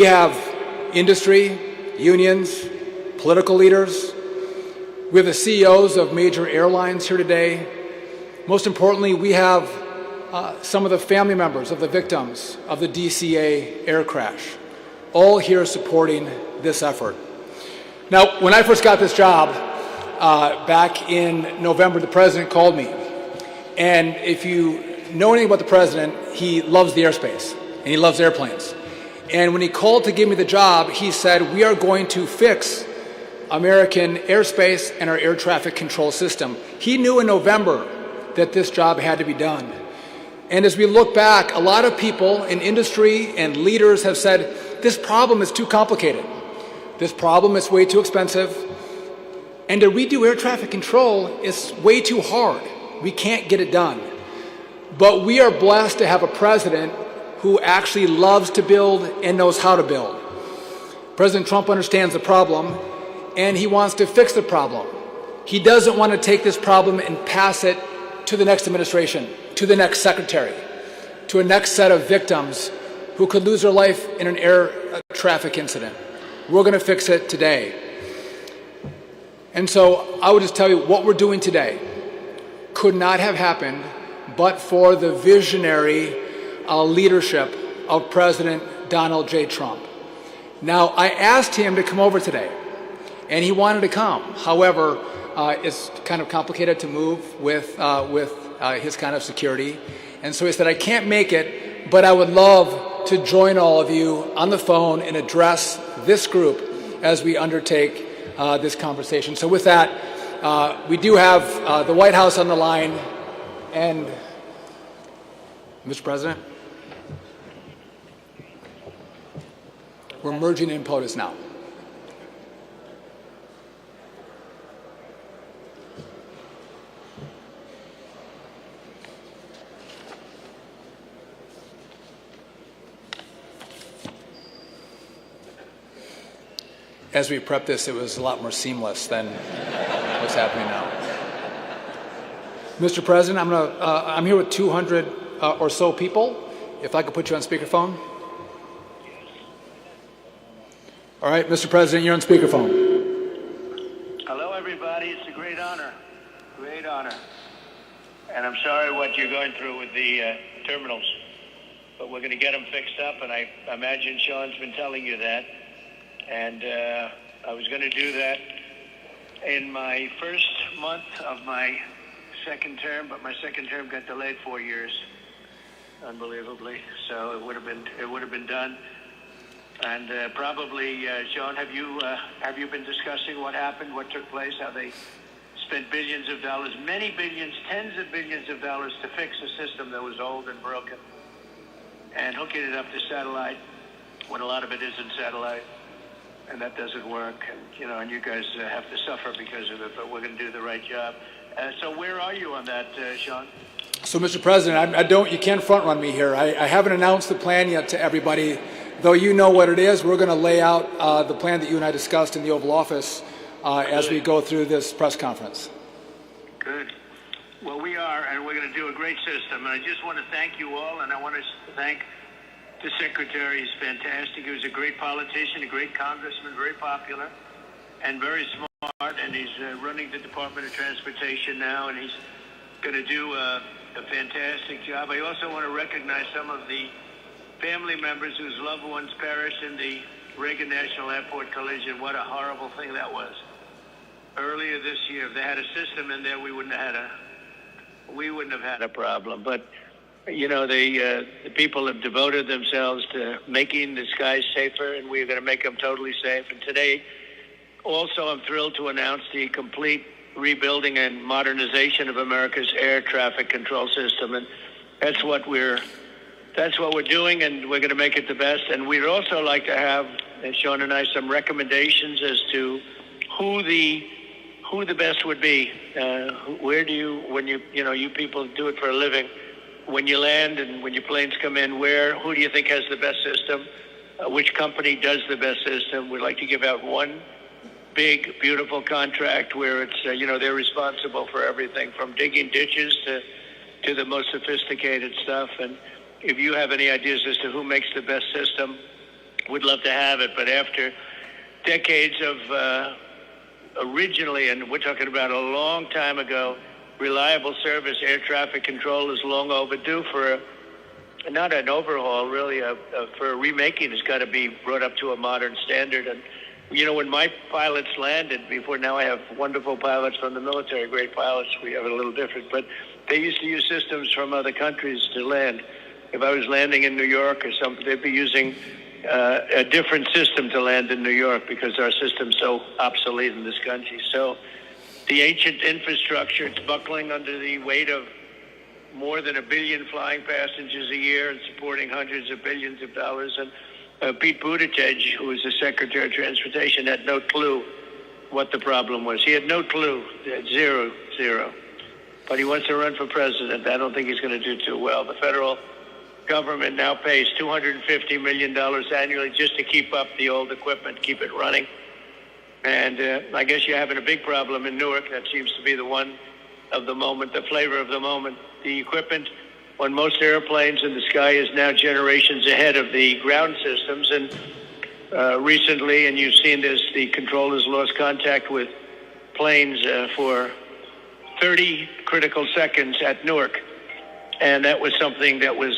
We have industry, unions, political leaders. We have the CEOs of major airlines here today. Most importantly, we have some of the family members of the victims of the DCA air crash, all here supporting this effort. Now, when I first got this job back in November, the president called me. And if you know anything about the president, he loves the airspace and he loves airplanes. And when he called to give me the job, he said, we are going to fix American airspace and our air traffic control system. He knew in November that this job had to be done. And as we look back, a lot of people in industry and leaders have said, this problem is too complicated. This problem is way too expensive. And to redo air traffic control is way too hard. We can't get it done. But we are blessed to have a president who actually loves to build and knows how to build. President Trump understands the problem, and he wants to fix the problem. He doesn't want to take this problem and pass it to the next administration, to the next secretary, to a next set of victims who could lose their life in an air traffic incident. We're going to fix it today. And so I would just tell you what we're doing today could not have happened but for the visionary leadership of President Donald J. Trump. Now, I asked him to come over today, and he wanted to come. However, it's kind of complicated to move with his kind of security. And so he said, I can't make it, but I would love to join all of you on the phone and address this group as we undertake this conversation. So with that, we do have the White House on the line. And Mr. President, we're merging in POTUS now. As we prepped this, it was a lot more seamless than what's happening now. Mr. President, I'm here with 200 or so people. If I could put you on speakerphone. All right, Mr. President, you're on speakerphone. Hello, everybody. It's a great honor. Great honor. And I'm sorry what you're going through with the terminals, but we're going to get them fixed up, and I imagine Sean's been telling you that. And I was going to do that in my first month of my second term, but my second term got delayed 4 years, unbelievably. So it would have been done. And probably, Sean, have you been discussing what happened, what took place, how they spent billions of dollars, many billions, tens of billions of dollars to fix a system that was old and broken, and hooking it up to satellite when a lot of it isn't satellite, and that doesn't work, and you guys have to suffer because of it, but we're going to do the right job. So where are you on that, Sean? So, Mr. President, you can't front run me here. I haven't announced the plan yet to everybody. Though you know what it is, we're going to lay out the plan that you and I discussed in the Oval Office as we go through this press conference. Good. Well, we are, and we're going to do a great system. And I just want to thank you all, and I want to thank the Secretary. He's fantastic. He was a great politician, a great congressman, very popular, and very smart. And he's running the Department of Transportation now, and he's going to do a fantastic job. I also want to recognize some of the family members whose loved ones perished in the Reagan National Airport collision. What a horrible thing that was. Earlier this year, if they had a system in there, we wouldn't have had a problem. But the people have devoted themselves to making the skies safer, and we're going to make them totally safe. And today, also, I'm thrilled to announce the complete rebuilding and modernization of America's air traffic control system, and that's what we're doing, and we're going to make it the best. And we'd also like to have, Sean and I, some recommendations as to who the best would be. Where do you, when you people do it for a living, when you land and when your planes come in, who do you think has the best system? Which company does the best system? We'd like to give out one big, beautiful contract where it's, they're responsible for everything from digging ditches to the most sophisticated stuff. And if you have any ideas as to who makes the best system, would love to have it, but after decades of originally, and we're talking about a long time ago, reliable service, air traffic control is long overdue for not an overhaul, really, for a remaking. It's got to be brought up to a modern standard. And, you know, when my pilots landed before, now I have wonderful pilots from the military, great pilots. We have it a little different, but they used to use systems from other countries to land. If I was landing in New York or something, they'd be using a different system to land in New York because our system's so obsolete in this country. So the ancient infrastructure, it's buckling under the weight of more than 1 billion flying passengers a year and supporting hundreds of billions of dollars. And Pete Buttigieg, who was the Secretary of Transportation, had no clue what the problem was. He had no clue, zero. But he wants to run for president. I don't think he's going to do too well. The federal government now pays $250 million annually just to keep up the old equipment, keep it running. And I guess you're having a big problem in Newark. That seems to be the one of the moment, the flavor of the moment. The equipment on most airplanes in the sky is now generations ahead of the ground systems. And recently, and you've seen this, the controllers lost contact with planes for 30 critical seconds at Newark. And that was something that was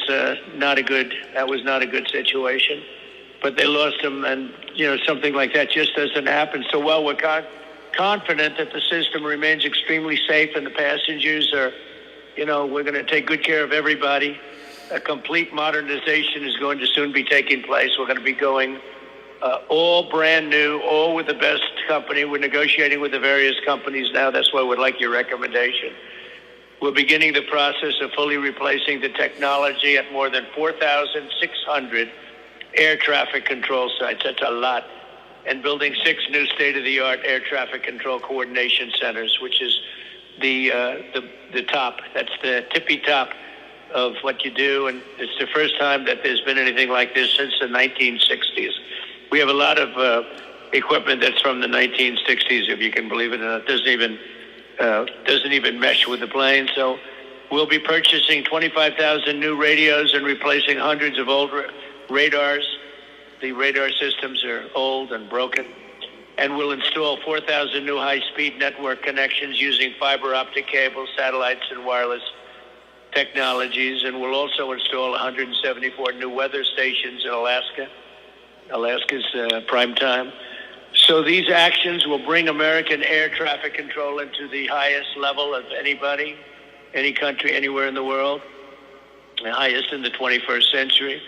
not a good situation. But they lost them, and, you know, something like that just doesn't happen. So while we're confident that the system remains extremely safe and the passengers are, you know, we're going to take good care of everybody, a complete modernization is going to soon be taking place. We're going to be going all brand new, all with the best company. We're negotiating with the various companies now. That's why we'd like your recommendation. We're beginning the process of fully replacing the technology at more than 4,600 air traffic control sites. That's a lot. And building 6 new state-of-the-art air traffic control coordination centers, which is the top. That's the tippy top of what you do. And it's the first time that there's been anything like this since the 1960s. We have a lot of equipment that's from the 1960s, if you can believe it. And it doesn't even mesh with the plane. So we'll be purchasing 25,000 new radios and replacing hundreds of old radars. The radar systems are old and broken. And we'll install 4,000 new high-speed network connections using fiber optic cables, satellites, and wireless technologies. And we'll also install 174 new weather stations in Alaska. Alaska's prime time. So these actions will bring American air traffic control into the highest level of anybody, any country, anywhere in the world, the highest in the 21st century.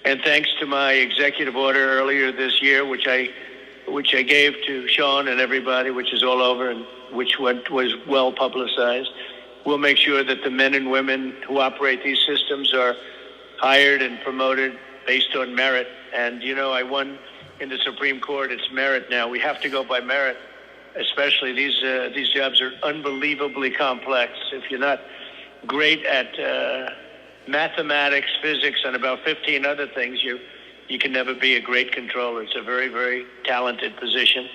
And thanks to my executive order earlier this year, which I gave to Sean and everybody, which is all over and which was well publicized, we'll make sure that the men and women who operate these systems are hired and promoted based on merit. And, you know, I won in the Supreme Court. It's merit now. We have to go by merit, especially these jobs are unbelievably complex. If you're not great at mathematics, physics, and about 15 other things, you can never be a great controller. It's a very, very talented position.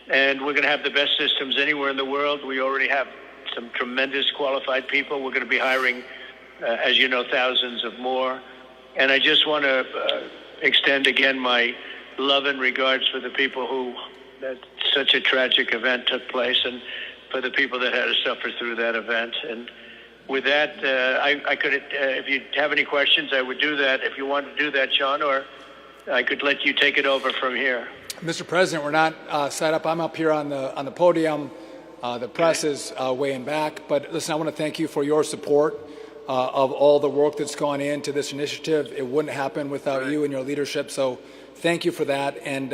And we're going to have the best systems anywhere in the world. We already have some tremendous qualified people. We're going to be hiring, as you know, thousands of more. And I just want to extend again my love and regards for the people who that such a tragic event took place, and for the people that had to suffer through that event. And with that, I could, if you have any questions, I would do that. If you want to do that, Sean, or I could let you take it over from here. Mr. President, we're not set up. I'm up here on the podium. The press is way in back. But listen, I want to thank you for your support of all the work that's gone into this initiative. It wouldn't happen without you and your leadership. So thank you for that, and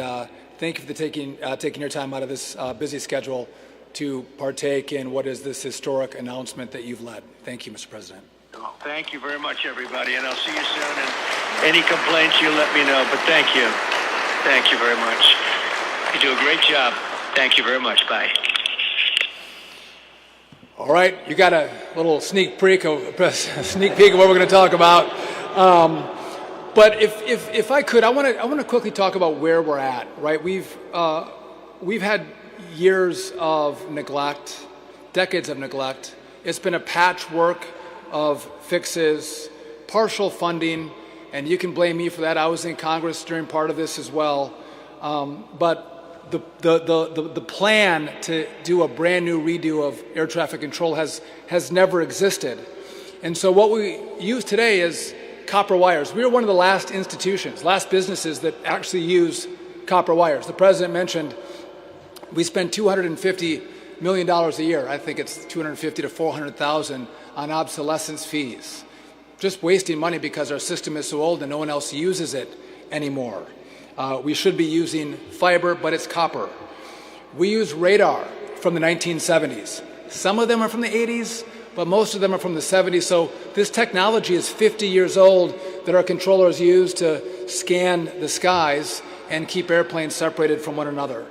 thank you for taking your time out of this busy schedule to partake in what is this historic announcement that you've led. Thank you, Mr. President. Thank you very much, everybody, and I'll see you soon. And any complaints, you let me know. But thank you. Thank you very much. You do a great job. Thank you very much. Bye. All right, you got a little sneak peek of what we're going to talk about. But if I could, I want to quickly talk about where we're at. Right, we've had years of neglect, decades of neglect. It's been a patchwork of fixes, partial funding, And you can blame me for that. I was in Congress during part of this as well. But the plan to do a brand new redo of air traffic control has never existed. And so what we use today is copper wires. We are one of the last institutions, last businesses that actually use copper wires. The president mentioned we spend $250 million a year. I think it's 250 to 400,000 on obsolescence fees. Just wasting money because our system is so old and no one else uses it anymore. We should be using fiber, but it's copper. We use radar from the 1970s. Some of them are from the 80s, but most of them are from the 70s. So this technology is 50 years old that our controllers use to scan the skies and keep airplanes separated from one another.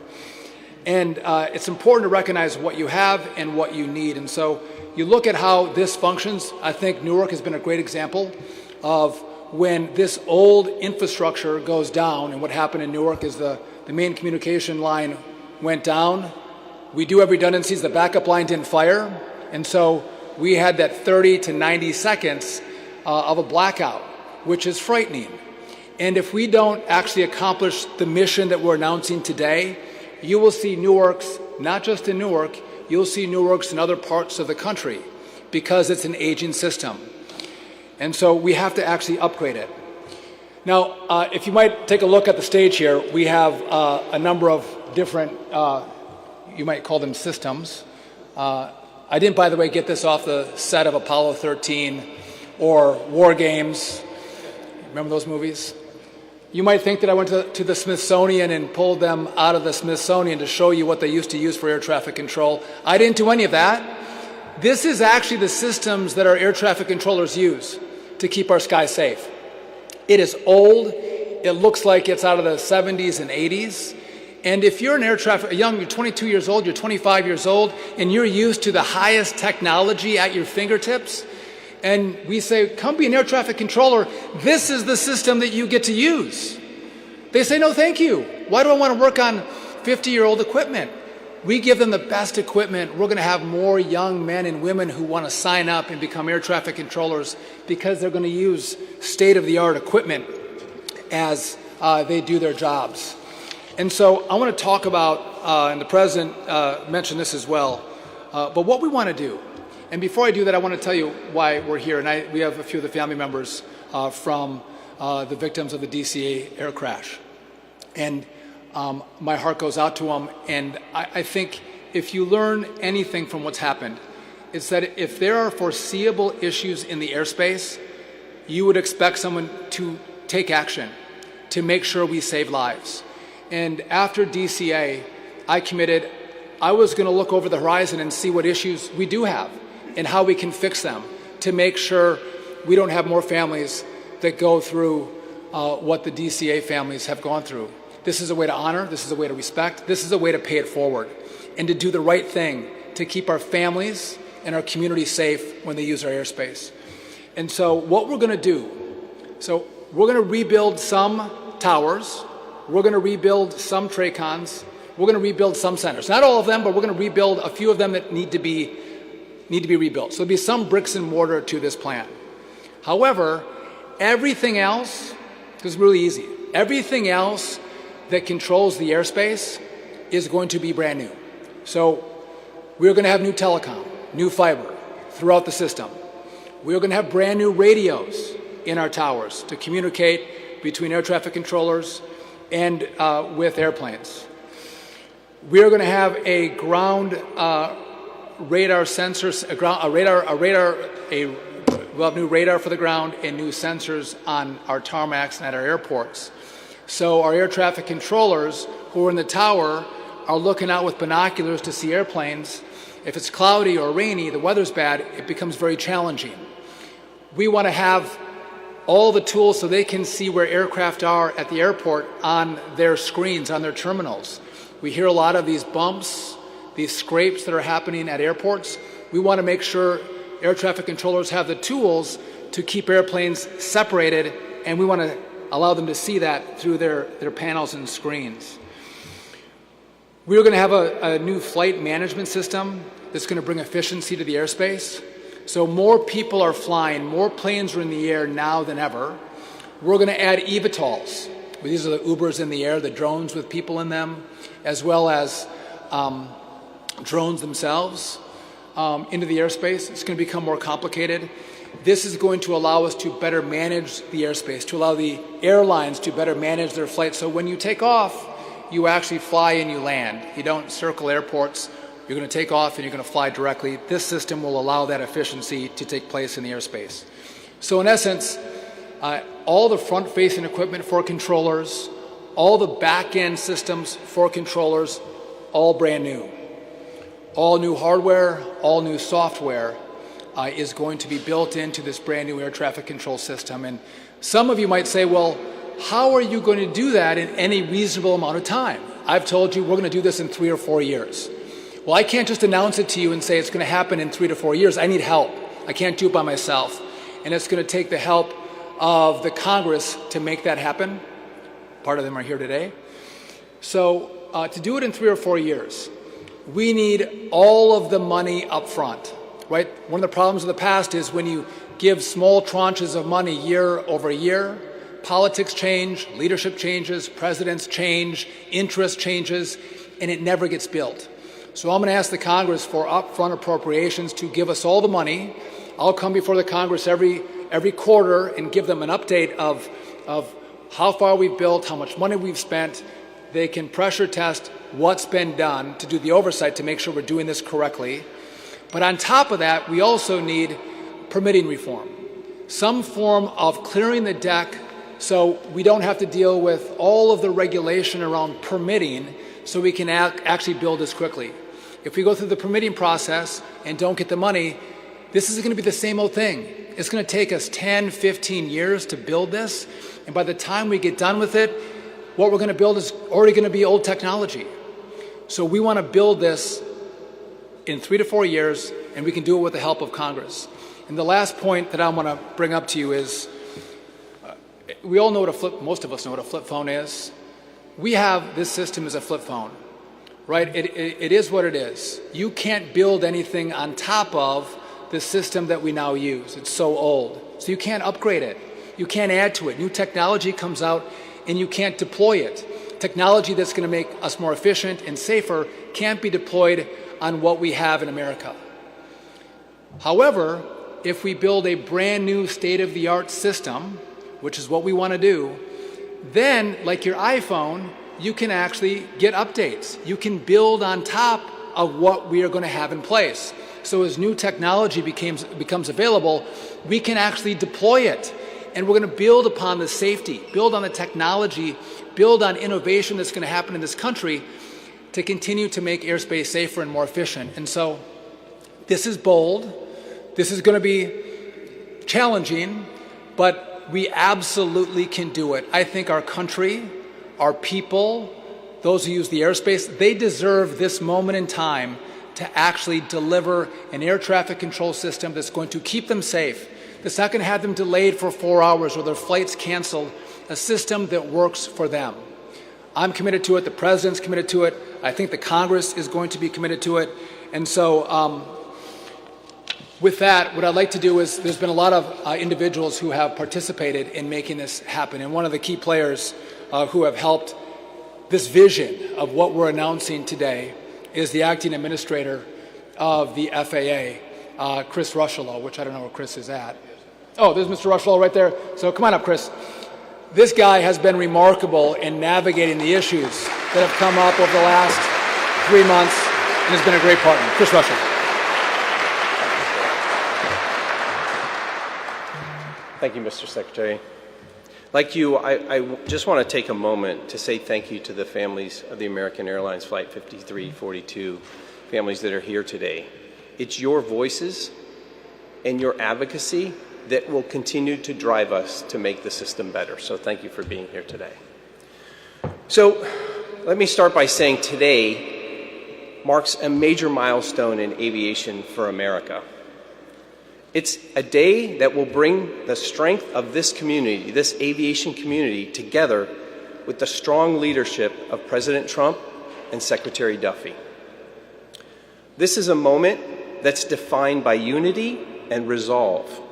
And it's important to recognize what you have and what you need. And so you look at how this functions. I think Newark has been a great example of when this old infrastructure goes down. And what happened in Newark is the main communication line went down. We do have redundancies. The backup line didn't fire. And so we had that 30 to 90 seconds of a blackout, which is frightening. And if we don't actually accomplish the mission that we're announcing today, you will see Newark's, not just in Newark, you'll see Newark's in other parts of the country because it's an aging system. And so we have to actually upgrade it. Now, if you might take a look at the stage here, we have a number of different, you might call them systems. I didn't, by the way, get this off the set of Apollo 13 or War Games. Remember those movies? You might think that I went to the Smithsonian and pulled them out of the Smithsonian to show you what they used to use for air traffic control. I didn't do any of that. This is actually the systems that our air traffic controllers use to keep our skies safe. It is old. It looks like it's out of the 70s and 80s. And if you're an air traffic, you're 22 years old, you're 25 years old, and you're used to the highest technology at your fingertips, and we say, come be an air traffic controller, this is the system that you get to use. They say, no, thank you. Why do I want to work on 50-year-old equipment? We give them the best equipment. We're going to have more young men and women who want to sign up and become air traffic controllers because they're going to use state-of-the-art equipment as they do their jobs. And so I want to talk about, and the president mentioned this as well, but what we want to do. And before I do that, I want to tell you why we're here. And we have a few of the family members from the victims of the DCA air crash. And my heart goes out to them. And I think if you learn anything from what's happened, it's that if there are foreseeable issues in the airspace, you would expect someone to take action to make sure we save lives. And after DCA, I committed, I was going to look over the horizon and see what issues we do have and how we can fix them to make sure we don't have more families that go through what the DCA families have gone through. This is a way to honor, this is a way to respect, this is a way to pay it forward and to do the right thing to keep our families and our community safe when they use our airspace. And so what we're going to do, so we're going to rebuild some towers, we're going to rebuild some TRACONs, we're going to rebuild some centers. Not all of them, but we're going to rebuild a few of them that need to be rebuilt. So there'll be some bricks and mortar to this plan. However, everything else is really easy. Everything else that controls the airspace is going to be brand new. So we're going to have new telecom, new fiber throughout the system. We're going to have brand new radios in our towers to communicate between air traffic controllers and with airplanes. We're going to have a ground radar sensors, we'll have new radar for the ground and new sensors on our tarmacs and at our airports. So our air traffic controllers who are in the tower are looking out with binoculars to see airplanes. If it's cloudy or rainy, the weather's bad, it becomes very challenging. We want to have all the tools so they can see where aircraft are at the airport on their screens, on their terminals. We hear a lot of these bumps, these scrapes that are happening at airports. We want to make sure air traffic controllers have the tools to keep airplanes separated, and we want to allow them to see that through their panels and screens. We're going to have a new flight management system that's going to bring efficiency to the airspace. So more people are flying, more planes are in the air now than ever. We're going to add eVTOLs. These are the Ubers in the air, the drones with people in them, as well as drones themselves into the airspace. It's going to become more complicated. This is going to allow us to better manage the airspace, to allow the airlines to better manage their flights. So when you take off, you actually fly and you land. You don't circle airports. You're going to take off and you're going to fly directly. This system will allow that efficiency to take place in the airspace. So in essence, all the front-facing equipment for controllers, all the back-end systems for controllers, all brand new. All new hardware, all new software is going to be built into this brand new air traffic control system. And some of you might say, well, how are you going to do that in any reasonable amount of time? I've told you we're going to do this in 3 or 4 years. Well, I can't just announce it to you and say it's going to happen in 3 to 4 years. I need help. I can't do it by myself. And it's going to take the help of the Congress to make that happen. Part of them are here today. So to do it in 3 or 4 years, we need all of the money up front, right? One of the problems of the past is when you give small tranches of money year over year, politics change, leadership changes, presidents change, interest changes, and it never gets built. So I'm going to ask the Congress for upfront appropriations to give us all the money. I'll come before the Congress every quarter and give them an update of how far we've built, how much money we've spent. They can pressure test what's been done to do the oversight to make sure we're doing this correctly. But on top of that, we also need permitting reform, some form of clearing the deck so we don't have to deal with all of the regulation around permitting so we can actually build this quickly. If we go through the permitting process and don't get the money, this is going to be the same old thing. It's going to take us 10, 15 years to build this, and by the time we get done with it, what we're going to build is already going to be old technology. So we want to build this in 3 to 4 years, and we can do it with the help of Congress. And the last point that I want to bring up to you is, we all know what most of us know what a flip phone is. We have this system as a flip phone, right? It is what it is. You can't build anything on top of the system that we now use. It's so old. So you can't upgrade it. You can't add to it. New technology comes out and you can't deploy it. Technology that's going to make us more efficient and safer can't be deployed on what we have in America. However, if we build a brand new state-of-the-art system, which is what we want to do, then, like your iPhone, you can actually get updates. You can build on top of what we are going to have in place. So as new technology becomes available, we can actually deploy it. And we're going to build upon the safety, build on the technology, build on innovation that's going to happen in this country to continue to make airspace safer and more efficient. And so this is bold. This is going to be challenging, but we absolutely can do it. I think our country, our people, those who use the airspace, they deserve this moment in time to actually deliver an air traffic control system that's going to keep them safe, that's not going to have them delayed for 4 hours or their flights canceled, a system that works for them. I'm committed to it. The President's committed to it. I think the Congress is going to be committed to it. And so with that, what I'd like to do is, there's been a lot of individuals who have participated in making this happen. And one of the key players who have helped this vision of what we're announcing today is the acting administrator of the FAA, Chris Rushlow, which I don't know where Chris is at. Oh, there's Mr. Rushlow right there. So come on up, Chris. This guy has been remarkable in navigating the issues that have come up over the last 3 months and has been a great partner. Chris Rushlow. Thank you, Mr. Secretary. Like you, I just want to take a moment to say thank you to the families of the American Airlines Flight 5342 families that are here today. It's your voices and your advocacy that will continue to drive us to make the system better. So thank you for being here today. So let me start by saying today marks a major milestone in aviation for America. It's a day that will bring the strength of this community, this aviation community, together with the strong leadership of President Trump and Secretary Duffy. This is a moment that's defined by unity and resolve.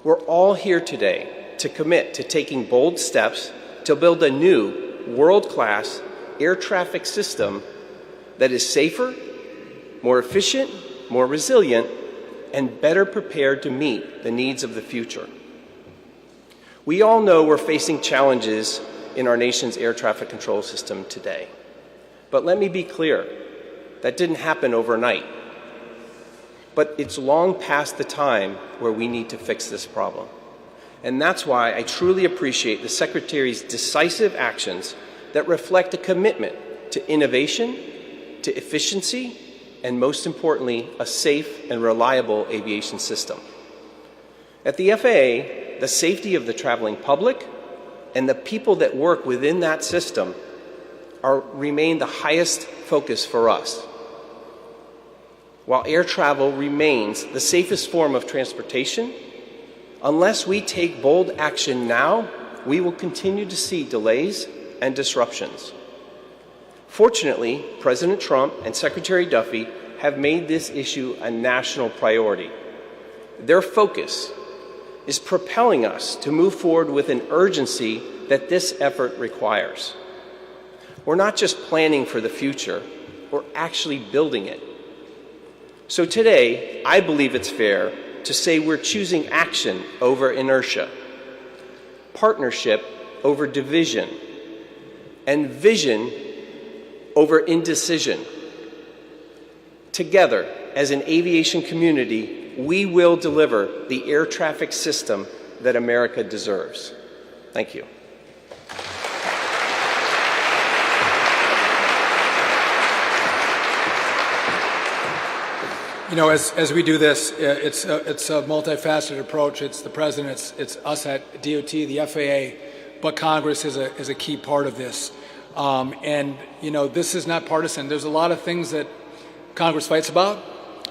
We're all here today to commit to taking bold steps to build a new world-class air traffic system that is safer, more efficient, more resilient, and better prepared to meet the needs of the future. We all know we're facing challenges in our nation's air traffic control system today. But let me be clear, that didn't happen overnight. But it's long past the time where we need to fix this problem. And that's why I truly appreciate the Secretary's decisive actions that reflect a commitment to innovation, to efficiency, and most importantly, a safe and reliable aviation system. At the FAA, the safety of the traveling public and the people that work within that system remain the highest focus for us. While air travel remains the safest form of transportation, unless we take bold action now, we will continue to see delays and disruptions. Fortunately, President Trump and Secretary Duffy have made this issue a national priority. Their focus is propelling us to move forward with an urgency that this effort requires. We're not just planning for the future, we're actually building it. So today, I believe it's fair to say we're choosing action over inertia, partnership over division, and vision over indecision. Together, as an aviation community, we will deliver the air traffic system that America deserves. Thank you. You know, as we do this, it's a multifaceted approach. It's the President, it's us at DOT, the FAA, but Congress is a key part of this. And, you know, this is not partisan. There's a lot of things that Congress fights about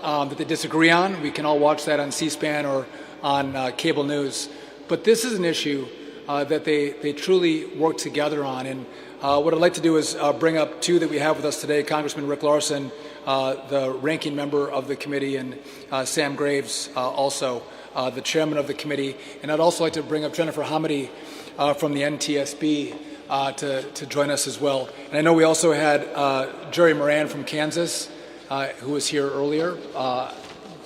that they disagree on. We can all watch that on C-SPAN or on cable news. But this is an issue that they truly work together on. And what I'd like to do is bring up two that we have with us today, Congressman Rick Larsen, the ranking member of the committee, and Sam Graves, also the chairman of the committee. And I'd also like to bring up Jennifer Hamady from the NTSB to join us as well. And I know we also had Jerry Moran from Kansas, who was here earlier,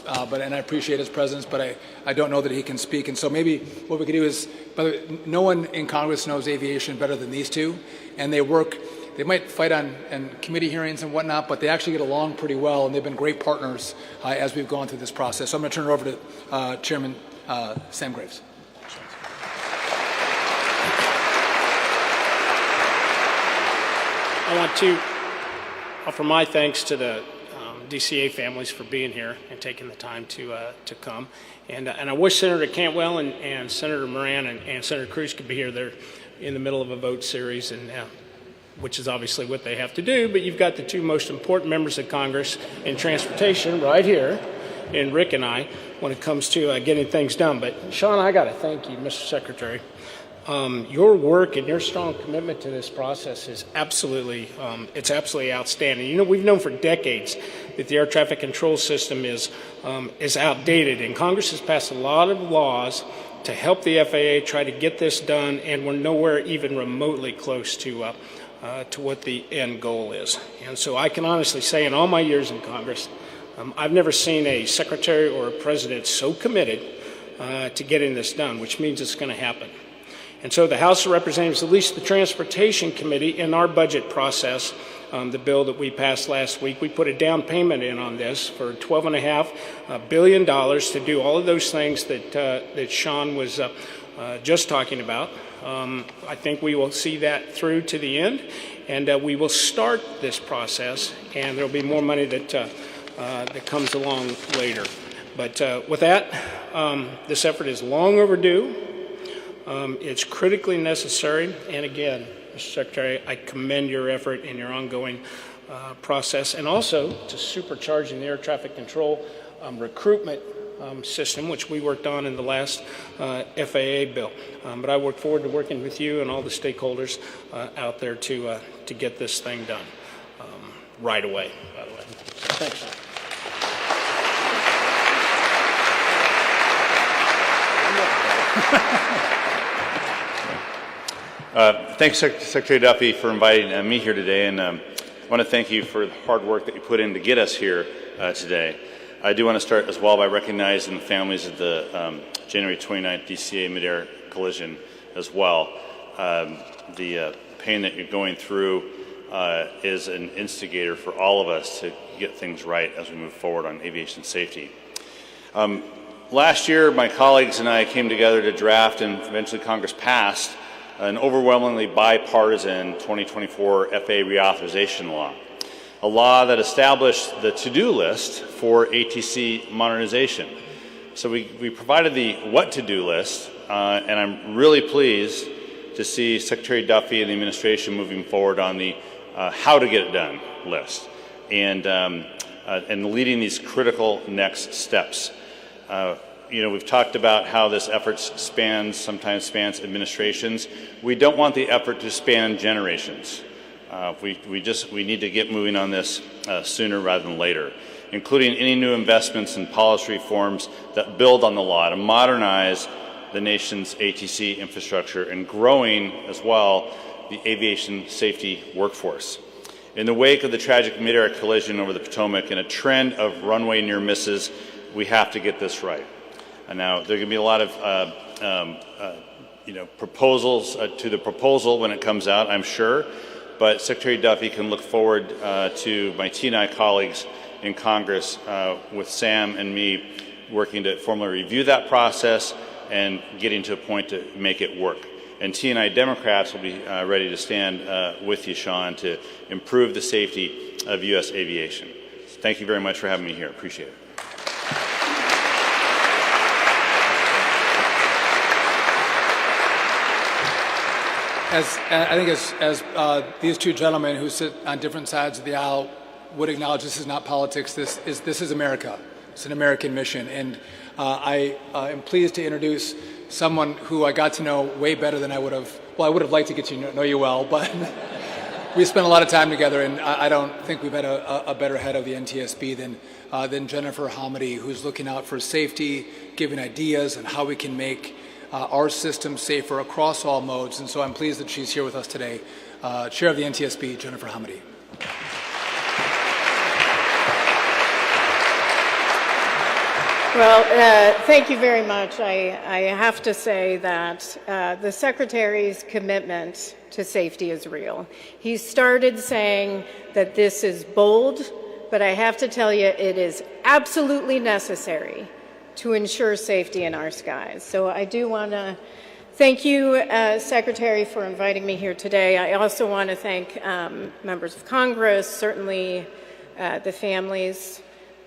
and I appreciate his presence, but I don't know that he can speak. And so maybe what we could do is, by the way, no one in Congress knows aviation better than these two, and they might fight on committee hearings and whatnot, but they actually get along pretty well, and they've been great partners as we've gone through this process. So I'm going to turn it over to Chairman Sam Graves. I want to offer my thanks to the DCA families for being here and taking the time to come. And I wish Senator Cantwell and Senator Moran and Senator Cruz could be here. They're in the middle of a vote series, and which is obviously what they have to do, but you've got the two most important members of Congress in transportation right here, and Rick and I, when it comes to getting things done. But Sean, I got to thank you, Mr. Secretary. Your work and your strong commitment to this process is absolutely, it's absolutely outstanding. You know, we've known for decades that the air traffic control system is outdated, and Congress has passed a lot of laws to help the FAA try to get this done, and we're nowhere even remotely close to what the end goal is. And so I can honestly say, in all my years in Congress, I've never seen a secretary or a president so committed to getting this done, which means it's going to happen. And so the House of Representatives, at least the Transportation Committee, in our budget process, the bill that we passed last week, we put a down payment in on this for $12.5 billion to do all of those things that Sean was just talking about. I think we will see that through to the end, and we will start this process, and there will be more money that comes along later. But with that, this effort is long overdue. It's critically necessary, and again, Mr. Secretary, I commend your effort in your ongoing process, and also to supercharging the air traffic control recruitment system, which we worked on in the last FAA bill. But I look forward to working with you and all the stakeholders out there to get this thing done right away, by the way. Thanks. Thanks, Secretary Duffy, for inviting me here today, and I want to thank you for the hard work that you put in to get us here today. I do want to start as well by recognizing the families of the January 29th DCA mid-air collision as well. The pain that you're going through is an instigator for all of us to get things right as we move forward on aviation safety. Last year, my colleagues and I came together to draft, and eventually Congress passed, an overwhelmingly bipartisan 2024 FAA reauthorization law, a law that established the to-do list for ATC modernization. So we provided the what-to-do list, and I'm really pleased to see Secretary Duffy and the administration moving forward on the how to get it done list and leading these critical next steps. We've talked about how this effort sometimes spans administrations. We don't want the effort to span generations. We need to get moving on this sooner rather than later, including any new investments and policy reforms that build on the law to modernize the nation's ATC infrastructure and growing as well the aviation safety workforce. In the wake of the tragic mid-air collision over the Potomac and a trend of runway near misses, we have to get this right. And now there are going to be a lot of proposals to the proposal when it comes out, I'm sure, but Secretary Duffy can look forward to my T&I colleagues in Congress with Sam and me working to formally review that process and getting to a point to make it work. And T&I Democrats will be ready to stand with you, Sean, to improve the safety of U.S. aviation. Thank you very much for having me here. Appreciate it. I think as these two gentlemen who sit on different sides of the aisle would acknowledge, this is not politics. This is America. It's an American mission, and I am pleased to introduce someone who I got to know way better than I would have. Well, I would have liked to get to know you well, but we spent a lot of time together, and I don't think we've had a better head of the NTSB than Jennifer Hamady, who's looking out for safety, giving ideas on how we can make our system safer across all modes. And so I'm pleased that she's here with us today. Chair of the NTSB, Jennifer Hamady. Well, thank you very much. I have to say that the Secretary's commitment to safety is real. He started saying that this is bold, but I have to tell you it is absolutely necessary to ensure safety in our skies. So I do want to thank you, Secretary, for inviting me here today. I also want to thank members of Congress, certainly the families.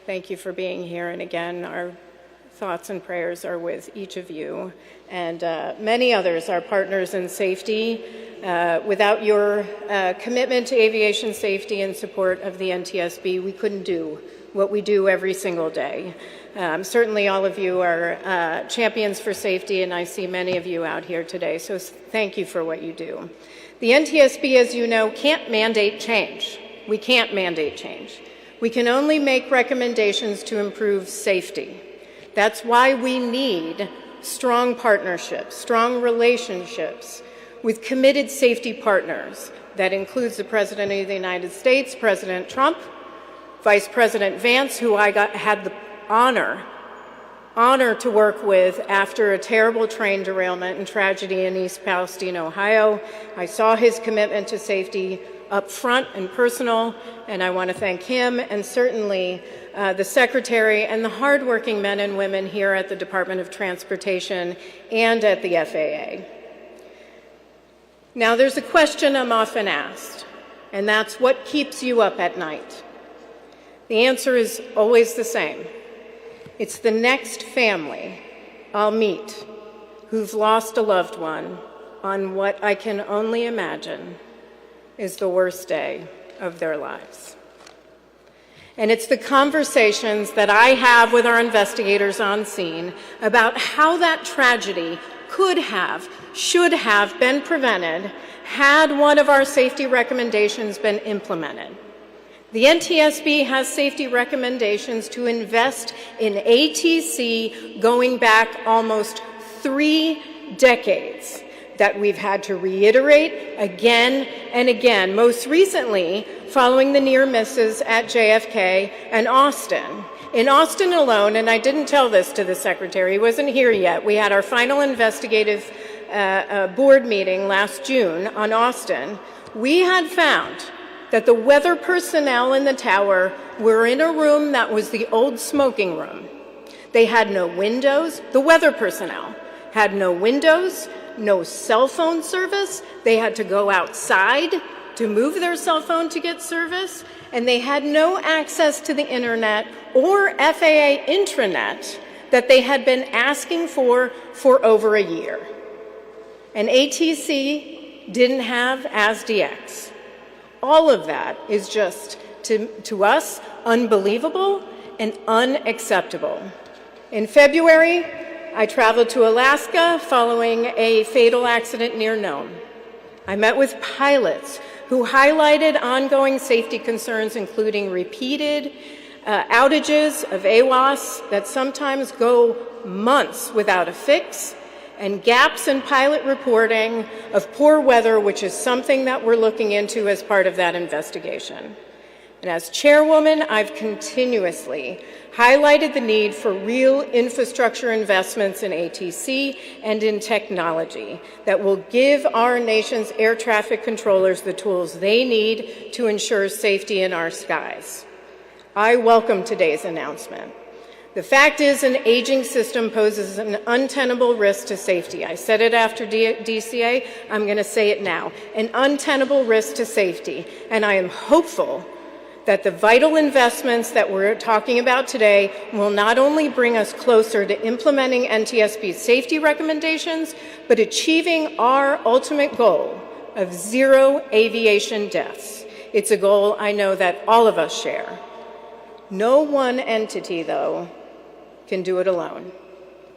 Thank you for being here. And again, our thoughts and prayers are with each of you and many others, our partners in safety. Without your commitment to aviation safety and support of the NTSB, we couldn't do what we do every single day. Certainly all of you are champions for safety, and I see many of you out here today, so thank you for what you do. The NTSB, as you know, can't mandate change. We can't mandate change. We can only make recommendations to improve safety. That's why we need strong partnerships, strong relationships with committed safety partners. That includes the President of the United States, President Trump, Vice President Vance, who I had the honor to work with after a terrible train derailment and tragedy in East Palestine, Ohio. I saw his commitment to safety up front and personal, and I want to thank him and certainly the Secretary and the hardworking men and women here at the Department of Transportation and at the FAA. Now, there's a question I'm often asked, and that's what keeps you up at night? The answer is always the same. It's the next family I'll meet who've lost a loved one on what I can only imagine is the worst day of their lives. And it's the conversations that I have with our investigators on scene about how that tragedy could have, should have been prevented had one of our safety recommendations been implemented. The NTSB has safety recommendations to invest in ATC going back almost 3 decades. that we've had to reiterate again and again, most recently following the near misses at JFK and Austin. In Austin alone, and I didn't tell this to the Secretary, he wasn't here yet, we had our final investigative board meeting last June on Austin. We had found that the weather personnel in the tower were in a room that was the old smoking room. They had no windows. The weather personnel had no windows, no cell phone service. They had to go outside to move their cell phone to get service, and they had no access to the internet or FAA intranet that they had been asking for over a year. And ATC didn't have ASDX. All of that is just, to us, unbelievable and unacceptable. In February, I traveled to Alaska following a fatal accident near Nome. I met with pilots who highlighted ongoing safety concerns, including repeated outages of AWOS that sometimes go months without a fix, and gaps in pilot reporting of poor weather, which is something that we're looking into as part of that investigation. And as chairwoman, I've continuously highlighted the need for real infrastructure investments in ATC and in technology that will give our nation's air traffic controllers the tools they need to ensure safety in our skies. I welcome today's announcement. The fact is, an aging system poses an untenable risk to safety. I said it after DCA, I'm going to say it now. An untenable risk to safety. And I am hopeful that the vital investments that we're talking about today will not only bring us closer to implementing NTSB's safety recommendations, but achieving our ultimate goal of zero aviation deaths. It's a goal I know that all of us share. No one entity, though, can do it alone.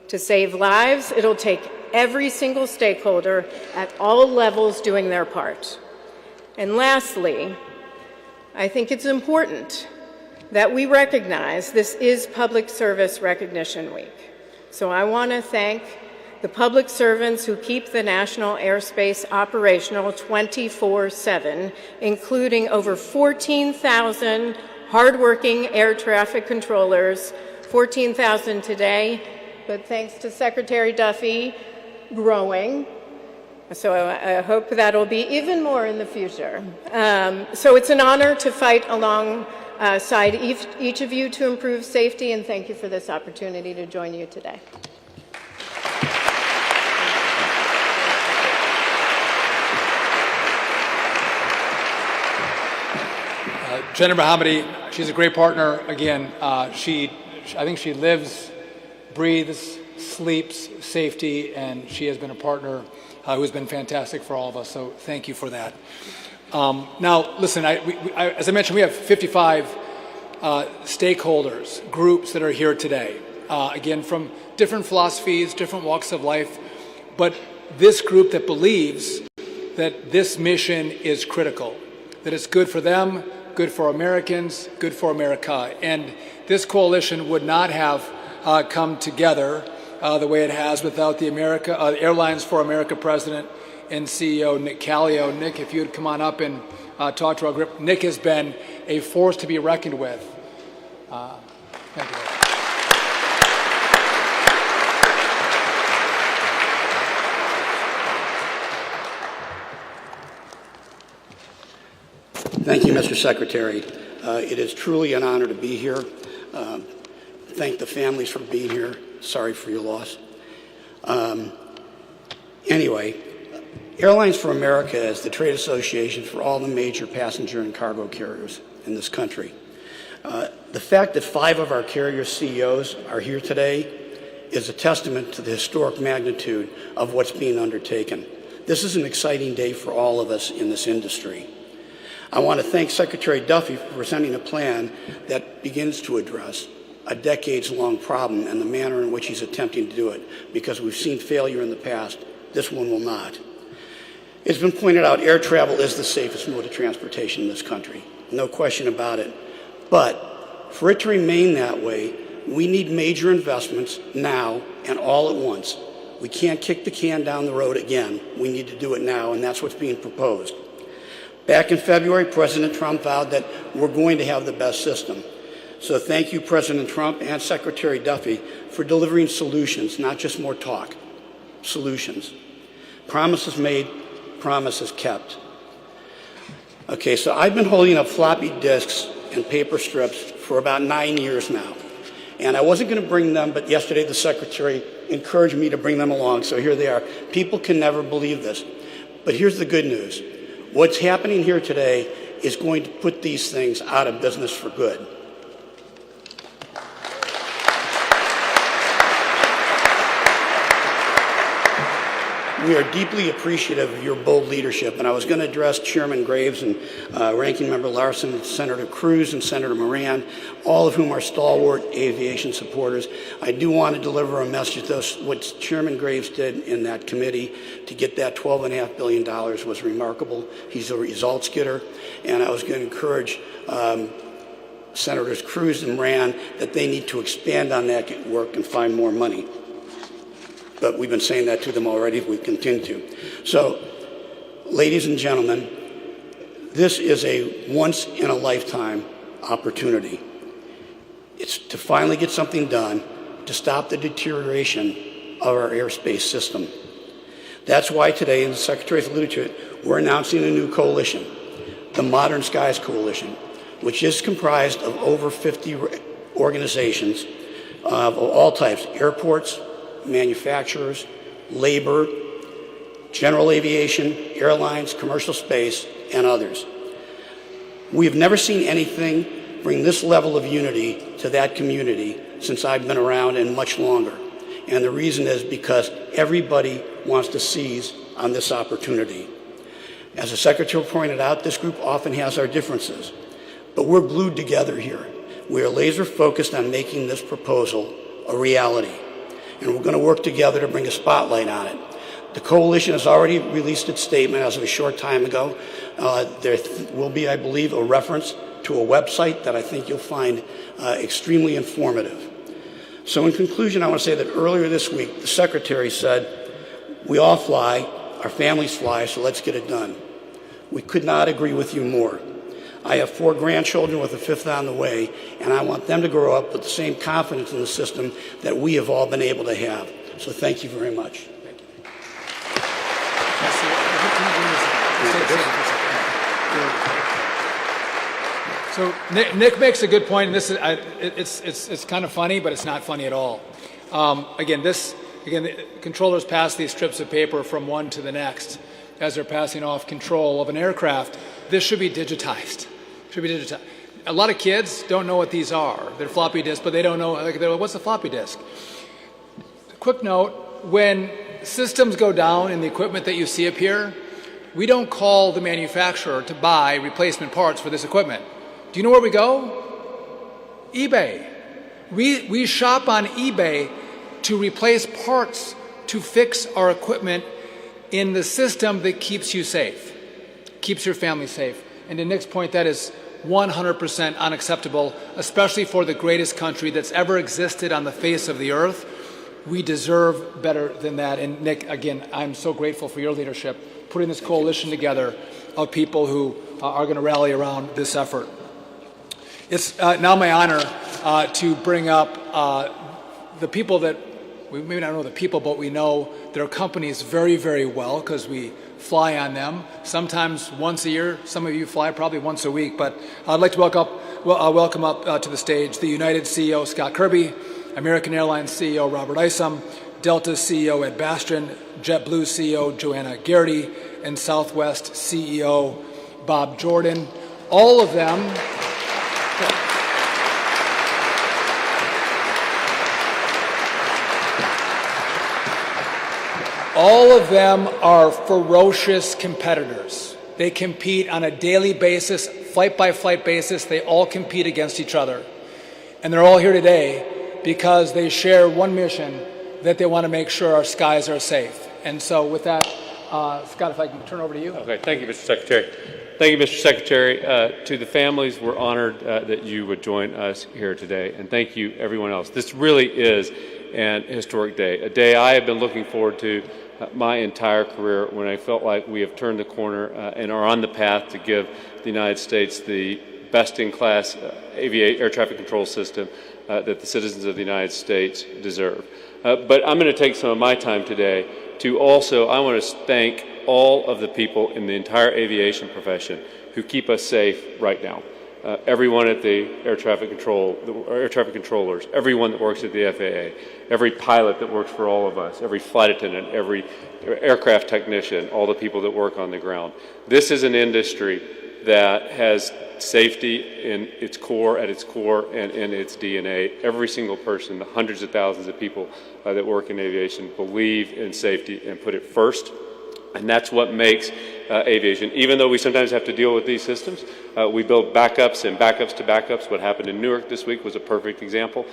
To save lives, it'll take every single stakeholder at all levels doing their part. And lastly, I think it's important that we recognize this is Public Service Recognition Week. So I want to thank the public servants who keep the national airspace operational 24/7, including over 14,000 hardworking air traffic controllers, 14,000 today, but thanks to Secretary Duffy, growing. So I hope that'll be even more in the future. So it's an honor to fight alongside each of you to improve safety, and thank you for this opportunity to join you today. Jennifer Hamady, she's a great partner. Again, I think she lives, breathes, sleeps safety, and she has been a partner who has been fantastic for all of us. So thank you for that. Now, listen, as I mentioned, we have 55 stakeholders, groups that are here today. Again, from different philosophies, different walks of life, but this group that believes that this mission is critical, that it's good for them, good for Americans, good for America. And this coalition would not have come together the way it has without the Airlines for America President and CEO Nick Callio. Nick, if you would come on up and talk to our group. Nick has been a force to be reckoned with. Thank you. Thank you, Mr. Secretary. It is truly an honor to be here. Thank the families for being here. Sorry for your loss. Anyway, Airlines for America is the trade association for all the major passenger and cargo carriers in this country. The fact that 5 of our carrier CEOs are here today is a testament to the historic magnitude of what's being undertaken. This is an exciting day for all of us in this industry. I want to thank Secretary Duffy for presenting a plan that begins to address a decades-long problem and the manner in which he's attempting to do it, because we've seen failure in the past. This one will not. It's been pointed out air travel is the safest mode of transportation in this country. No question about it. But for it to remain that way, we need major investments now and all at once. We can't kick the can down the road again. We need to do it now, and that's what's being proposed. Back in February, President Trump vowed that we're going to have the best system. So thank you, President Trump and Secretary Duffy, for delivering solutions, not just more talk. Solutions. Promises made, promises kept. Okay, so I've been holding up floppy disks and paper strips for about 9 years now. And I wasn't going to bring them, but yesterday the Secretary encouraged me to bring them along, so here they are. People can never believe this. But here's the good news. What's happening here today is going to put these things out of business for good. We are deeply appreciative of your bold leadership, and I was going to address Chairman Graves and Ranking Member Larson, Senator Cruz, and Senator Moran, all of whom are stalwart aviation supporters. I do want to deliver a message, though. What Chairman Graves did in that committee to get that $12.5 billion was remarkable. He's a results getter, and I was going to encourage Senators Cruz and Moran that they need to expand on that work and find more money. But we've been saying that to them already. We continue to. So, ladies and gentlemen, this is a once-in-a-lifetime opportunity. It's to finally get something done to stop the deterioration of our airspace system. That's why today, and the Secretary's alluded to it, we're announcing a new coalition, the Modern Skies Coalition, which is comprised of over 50 organizations of all types: airports, manufacturers, labor, general aviation, airlines, commercial space, and others. We have never seen anything bring this level of unity to that community since I've been around, and much longer. And the reason is because everybody wants to seize on this opportunity. As the Secretary pointed out, this group often has our differences, but we're glued together here. We are laser focused on making this proposal a reality. And we're going to work together to bring a spotlight on it. The coalition has already released its statement as of a short time ago. There will be, I believe, a reference to a website that I think you'll find extremely informative. So in conclusion, I want to say that earlier this week, the Secretary said, we all fly, our families fly, so let's get it done. We could not agree with you more. I have 4 grandchildren with a 5th on the way, and I want them to grow up with the same confidence in the system that we have all been able to have. So thank you very much. So Nick makes a good point, and this is it's kind of funny, but it's not funny at all. Again, the controllers pass these strips of paper from one to the next as they're passing off control of an aircraft. This should be digitized. A lot of kids don't know what these are. They're floppy disks, but they don't know, what's a floppy disk? Quick note, when systems go down in the equipment that you see up here, we don't call the manufacturer to buy replacement parts for this equipment. Do you know where we go? eBay. We shop on eBay to replace parts to fix our equipment in the system that keeps you safe, keeps your family safe. And to Nick's point, that is 100% unacceptable, especially for the greatest country that's ever existed on the face of the earth. We deserve better than that. And Nick, again, I'm so grateful for your leadership, putting this coalition together of people who are going to rally around this effort. It's now my honor to bring up the people that, we may not know the people, but we know their companies very, very well because we fly on them, sometimes once a year. Some of you fly probably once a week, but I'd like to welcome up to the stage the United CEO, Scott Kirby, American Airlines CEO, Robert Isom, Delta CEO, Ed Bastian, JetBlue CEO, Joanna Garrity, and Southwest CEO, Bob Jordan. All of them are ferocious competitors. They compete on a daily basis, flight-by-flight basis. They all compete against each other. And they're all here today because they share one mission, that they want to make sure our skies are safe. And so with that, Scott, if I can turn over to you. Okay, thank you, Mr. Secretary. Thank you, Mr. Secretary. To the families, we're honored that you would join us here today, and thank you, everyone else. This really is an historic day, a day I have been looking forward to my entire career, when I felt like we have turned the corner and are on the path to give the United States the best-in-class air traffic control system that the citizens of the United States deserve. But I'm going to take some of my time today to also, I want to thank all of the people in the entire aviation profession who keep us safe right now. Everyone at the air traffic controllers, everyone that works at the FAA, every pilot that works for all of us, every flight attendant, every aircraft technician, all the people that work on the ground. This is an industry that has safety at its core and in its DNA. Every single person, the hundreds of thousands of people that work in aviation, believe in safety and put it first. And that's what makes aviation. Even though we sometimes have to deal with these systems, we build backups and backups to backups. What happened in Newark this week was a perfect example.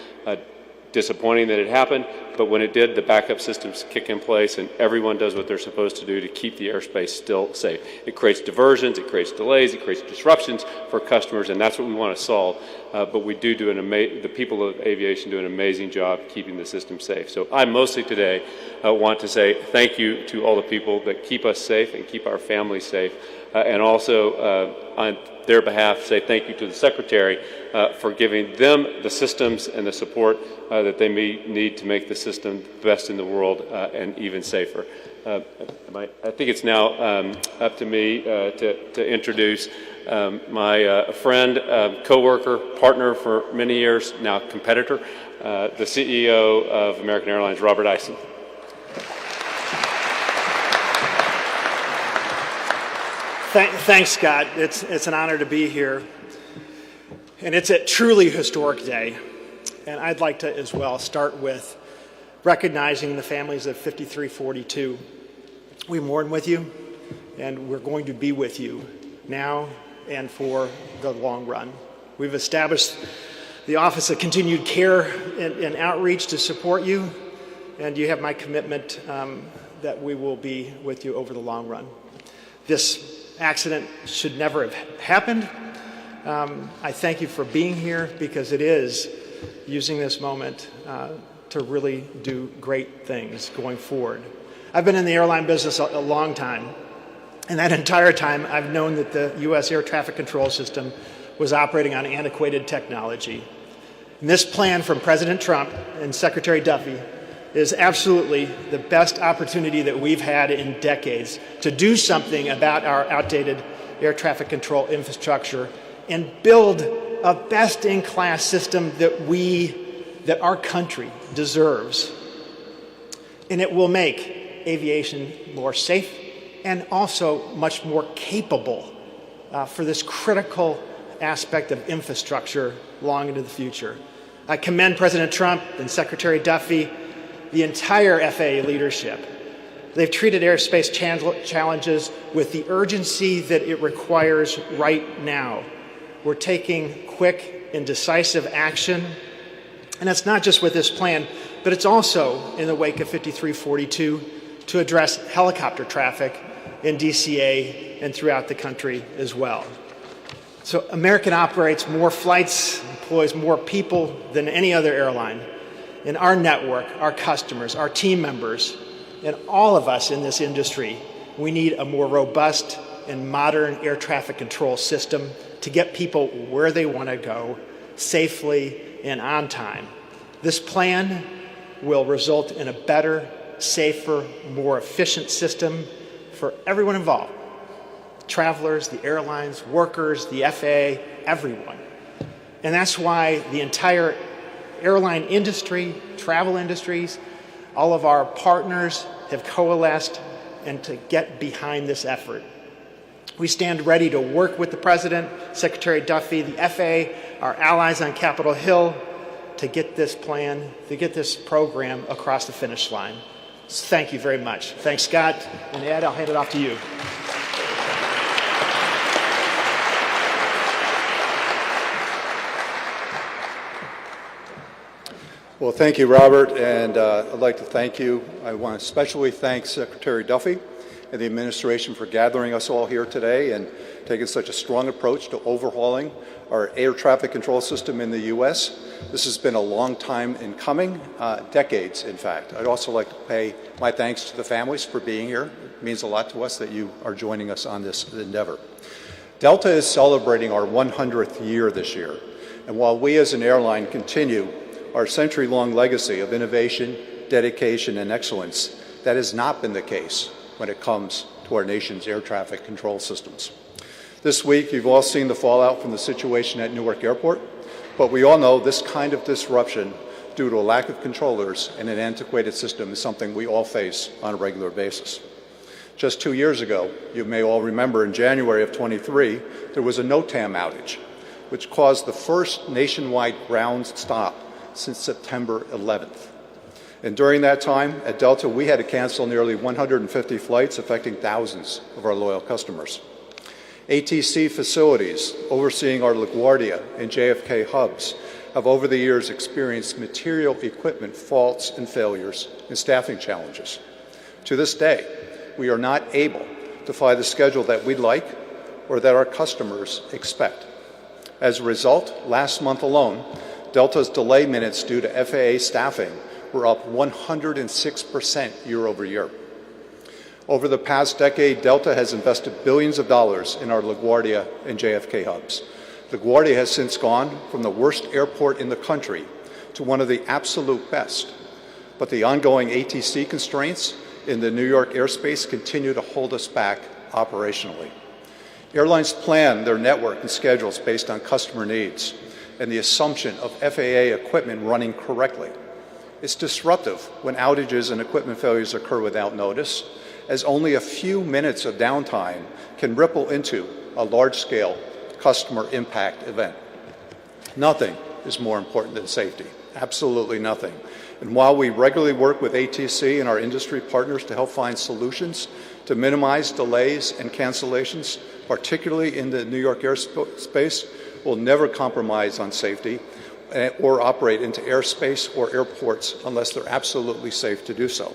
Disappointing that it happened, but when it did, the backup systems kick in place and everyone does what they're supposed to do to keep the airspace still safe. It creates diversions, it creates delays, it creates disruptions for customers, and that's what we want to solve. But we do the people of aviation do an amazing job keeping the system safe. So I mostly today want to say thank you to all the people that keep us safe and keep our families safe, and also on their behalf say thank you to the Secretary for giving them the systems and the support that they may need to make the system the best in the world and even safer. I think it's now up to me to introduce my friend, co-worker, partner for many years, now competitor, the CEO of American Airlines, Robert Isom. Thanks, Scott. It's an honor to be here. And it's a truly historic day. And I'd like to, as well, start with recognizing the families of 5342. We mourn with you, and we're going to be with you now and for the long run. We've established the Office of Continued Care and Outreach to support you, and you have my commitment that we will be with you over the long run. This accident should never have happened. I thank you for being here, because it is using this moment to really do great things going forward. I've been in the airline business a long time, and that entire time I've known that the U.S. air traffic control system was operating on antiquated technology. And this plan from President Trump and Secretary Duffy is absolutely the best opportunity that we've had in decades to do something about our outdated air traffic control infrastructure and build a best-in-class system that our country deserves. And it will make aviation more safe and also much more capable for this critical aspect of infrastructure long into the future. I commend President Trump and Secretary Duffy, the entire FAA leadership. They've treated airspace challenges with the urgency that it requires right now. We're taking quick and decisive action, and it's not just with this plan, but it's also in the wake of 5342 to address helicopter traffic in DCA and throughout the country as well. So American operates more flights, employs more people than any other airline. In our network, our customers, our team members, and all of us in this industry, we need a more robust and modern air traffic control system to get people where they want to go safely and on time. This plan will result in a better, safer, more efficient system for everyone involved. Travelers, the airlines, workers, the FAA, everyone. And that's why the entire airline industry, travel industries, all of our partners have coalesced and to get behind this effort. We stand ready to work with the President, Secretary Duffy, the FAA, our allies on Capitol Hill to get this plan, to get this program across the finish line. So thank you very much. Thanks, Scott. And Ed, I'll hand it off to you. Well, thank you, Robert, and I'd like to thank you. I want to especially thank Secretary Duffy and the administration for gathering us all here today and taking such a strong approach to overhauling our air traffic control system in the U.S. This has been a long time in coming, decades, in fact. I'd also like to pay my thanks to the families for being here. It means a lot to us that you are joining us on this endeavor. Delta is celebrating our 100th year this year, and while we as an airline continue our century-long legacy of innovation, dedication, and excellence, that has not been the case when it comes to our nation's air traffic control systems. This week, you've all seen the fallout from the situation at Newark Airport, but we all know this kind of disruption due to a lack of controllers and an antiquated system is something we all face on a regular basis. Just 2 years ago, you may all remember in January of 23, there was a NOTAM outage, which caused the first nationwide ground stop since September 11th. And during that time, at Delta, we had to cancel nearly 150 flights, affecting thousands of our loyal customers. ATC facilities overseeing our LaGuardia and JFK hubs have over the years experienced material equipment faults and failures and staffing challenges. To this day, we are not able to fly the schedule that we'd like or that our customers expect. As a result, last month alone, Delta's delay minutes due to FAA staffing were up 106% year over year. Over the past decade, Delta has invested billions of dollars in our LaGuardia and JFK hubs. LaGuardia has since gone from the worst airport in the country to one of the absolute best. But the ongoing ATC constraints in the New York airspace continue to hold us back operationally. Airlines plan their network and schedules based on customer needs and the assumption of FAA equipment running correctly. It's disruptive when outages and equipment failures occur without notice, as only a few minutes of downtime can ripple into a large-scale customer impact event. Nothing is more important than safety, absolutely nothing. And while we regularly work with ATC and our industry partners to help find solutions to minimize delays and cancellations, particularly in the New York airspace, we'll never compromise on safety or operate into airspace or airports unless they're absolutely safe to do so.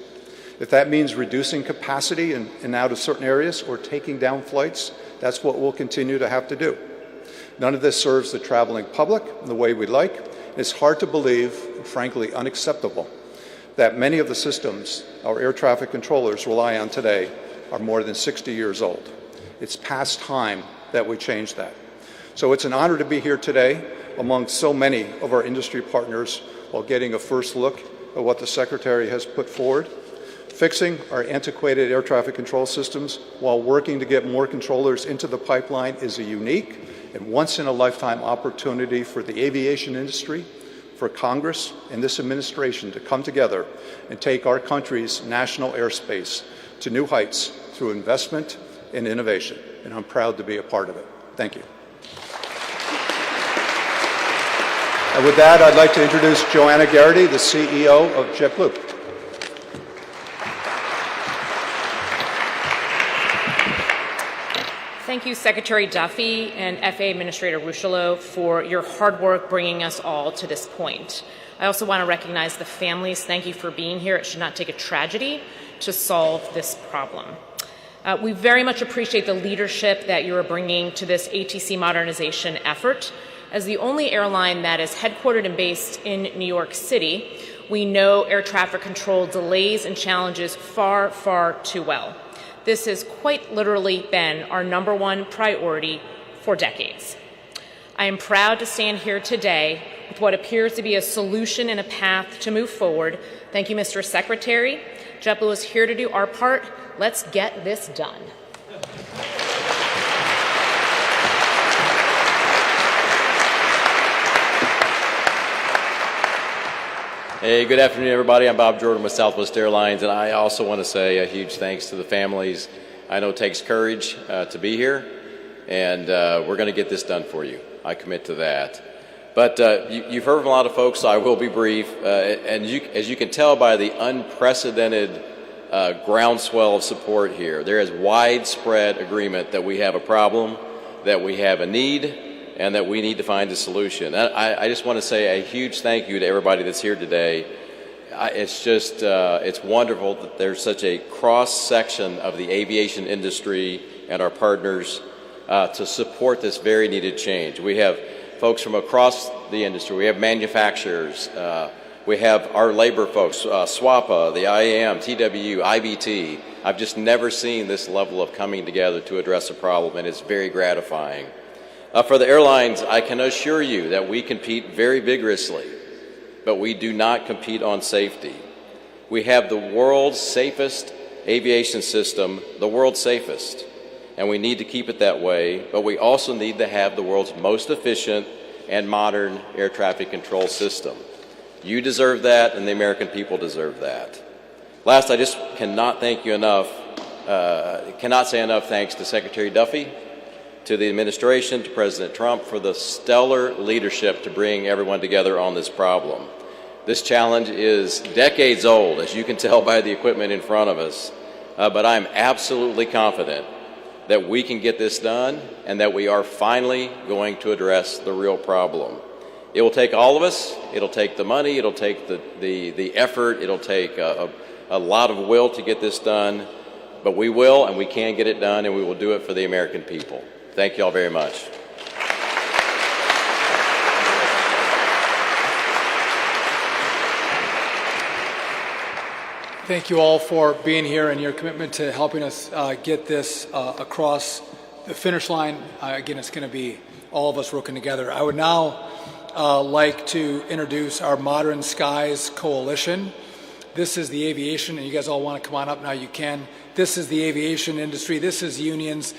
If that means reducing capacity in and out of certain areas or taking down flights, that's what we'll continue to have to do. None of this serves the traveling public in the way we'd like. It's hard to believe, and frankly unacceptable, that many of the systems our air traffic controllers rely on today are more than 60 years old. It's past time that we change that. So it's an honor to be here today among so many of our industry partners while getting a first look at what the Secretary has put forward. Fixing our antiquated air traffic control systems while working to get more controllers into the pipeline is a unique and once-in-a-lifetime opportunity for the aviation industry, for Congress, and this administration to come together and take our country's national airspace to new heights through investment and innovation. And I'm proud to be a part of it. Thank you. And with that, I'd like to introduce Joanna Garrity, the CEO of JetBlue. Thank you, Secretary Duffy and FAA Administrator Ruccolo, for your hard work bringing us all to this point. I also want to recognize the families. Thank you for being here. It should not take a tragedy to solve this problem. We very much appreciate the leadership that you are bringing to this ATC modernization effort. As the only airline that is headquartered and based in New York City, we know air traffic control delays and challenges far, far too well. This has quite literally been our #1 priority for decades. I am proud to stand here today with what appears to be a solution and a path to move forward. Thank you, Mr. Secretary. JetBlue is here to do our part. Let's get this done. Hey, good afternoon, everybody. I'm Bob Jordan with Southwest Airlines, and I also want to say a huge thanks to the families. I know it takes courage to be here, and we're going to get this done for you. I commit to that. But you've heard from a lot of folks, so I will be brief. And as you can tell by the unprecedented groundswell of support here, there is widespread agreement that we have a problem, that we have a need, and that we need to find a solution. I just want to say a huge thank you to everybody that's here today. it's just, it's wonderful that there's such a cross-section of the aviation industry and our partners to support this very needed change. We have folks from across the industry. We have manufacturers. We have our labor folks, SWAPA, the IAM, TWU, IBT. I've just never seen this level of coming together to address a problem, and it's very gratifying. For the airlines, I can assure you that we compete very vigorously, but we do not compete on safety. We have the world's safest aviation system, the world's safest, and we need to keep it that way, but we also need to have the world's most efficient and modern air traffic control system. You deserve that, and the American people deserve that. Last, I just cannot thank you enough, cannot say enough thanks to Secretary Duffy, to the administration, to President Trump for the stellar leadership to bring everyone together on this problem. This challenge is decades old, as you can tell by the equipment in front of us, but I'm absolutely confident that we can get this done and that we are finally going to address the real problem. It will take all of us. It'll take the money. It'll take the effort. It'll take a lot of will to get this done, but we will and we can get it done, and we will do it for the American people. Thank you all very much. Thank you all for being here and your commitment to helping us get this across the finish line. Again, it's going to be all of us working together. I would now like to introduce our Modern Skies Coalition. This is the aviation, and you guys all want to come on up now, you can. This is the aviation industry. This is unions.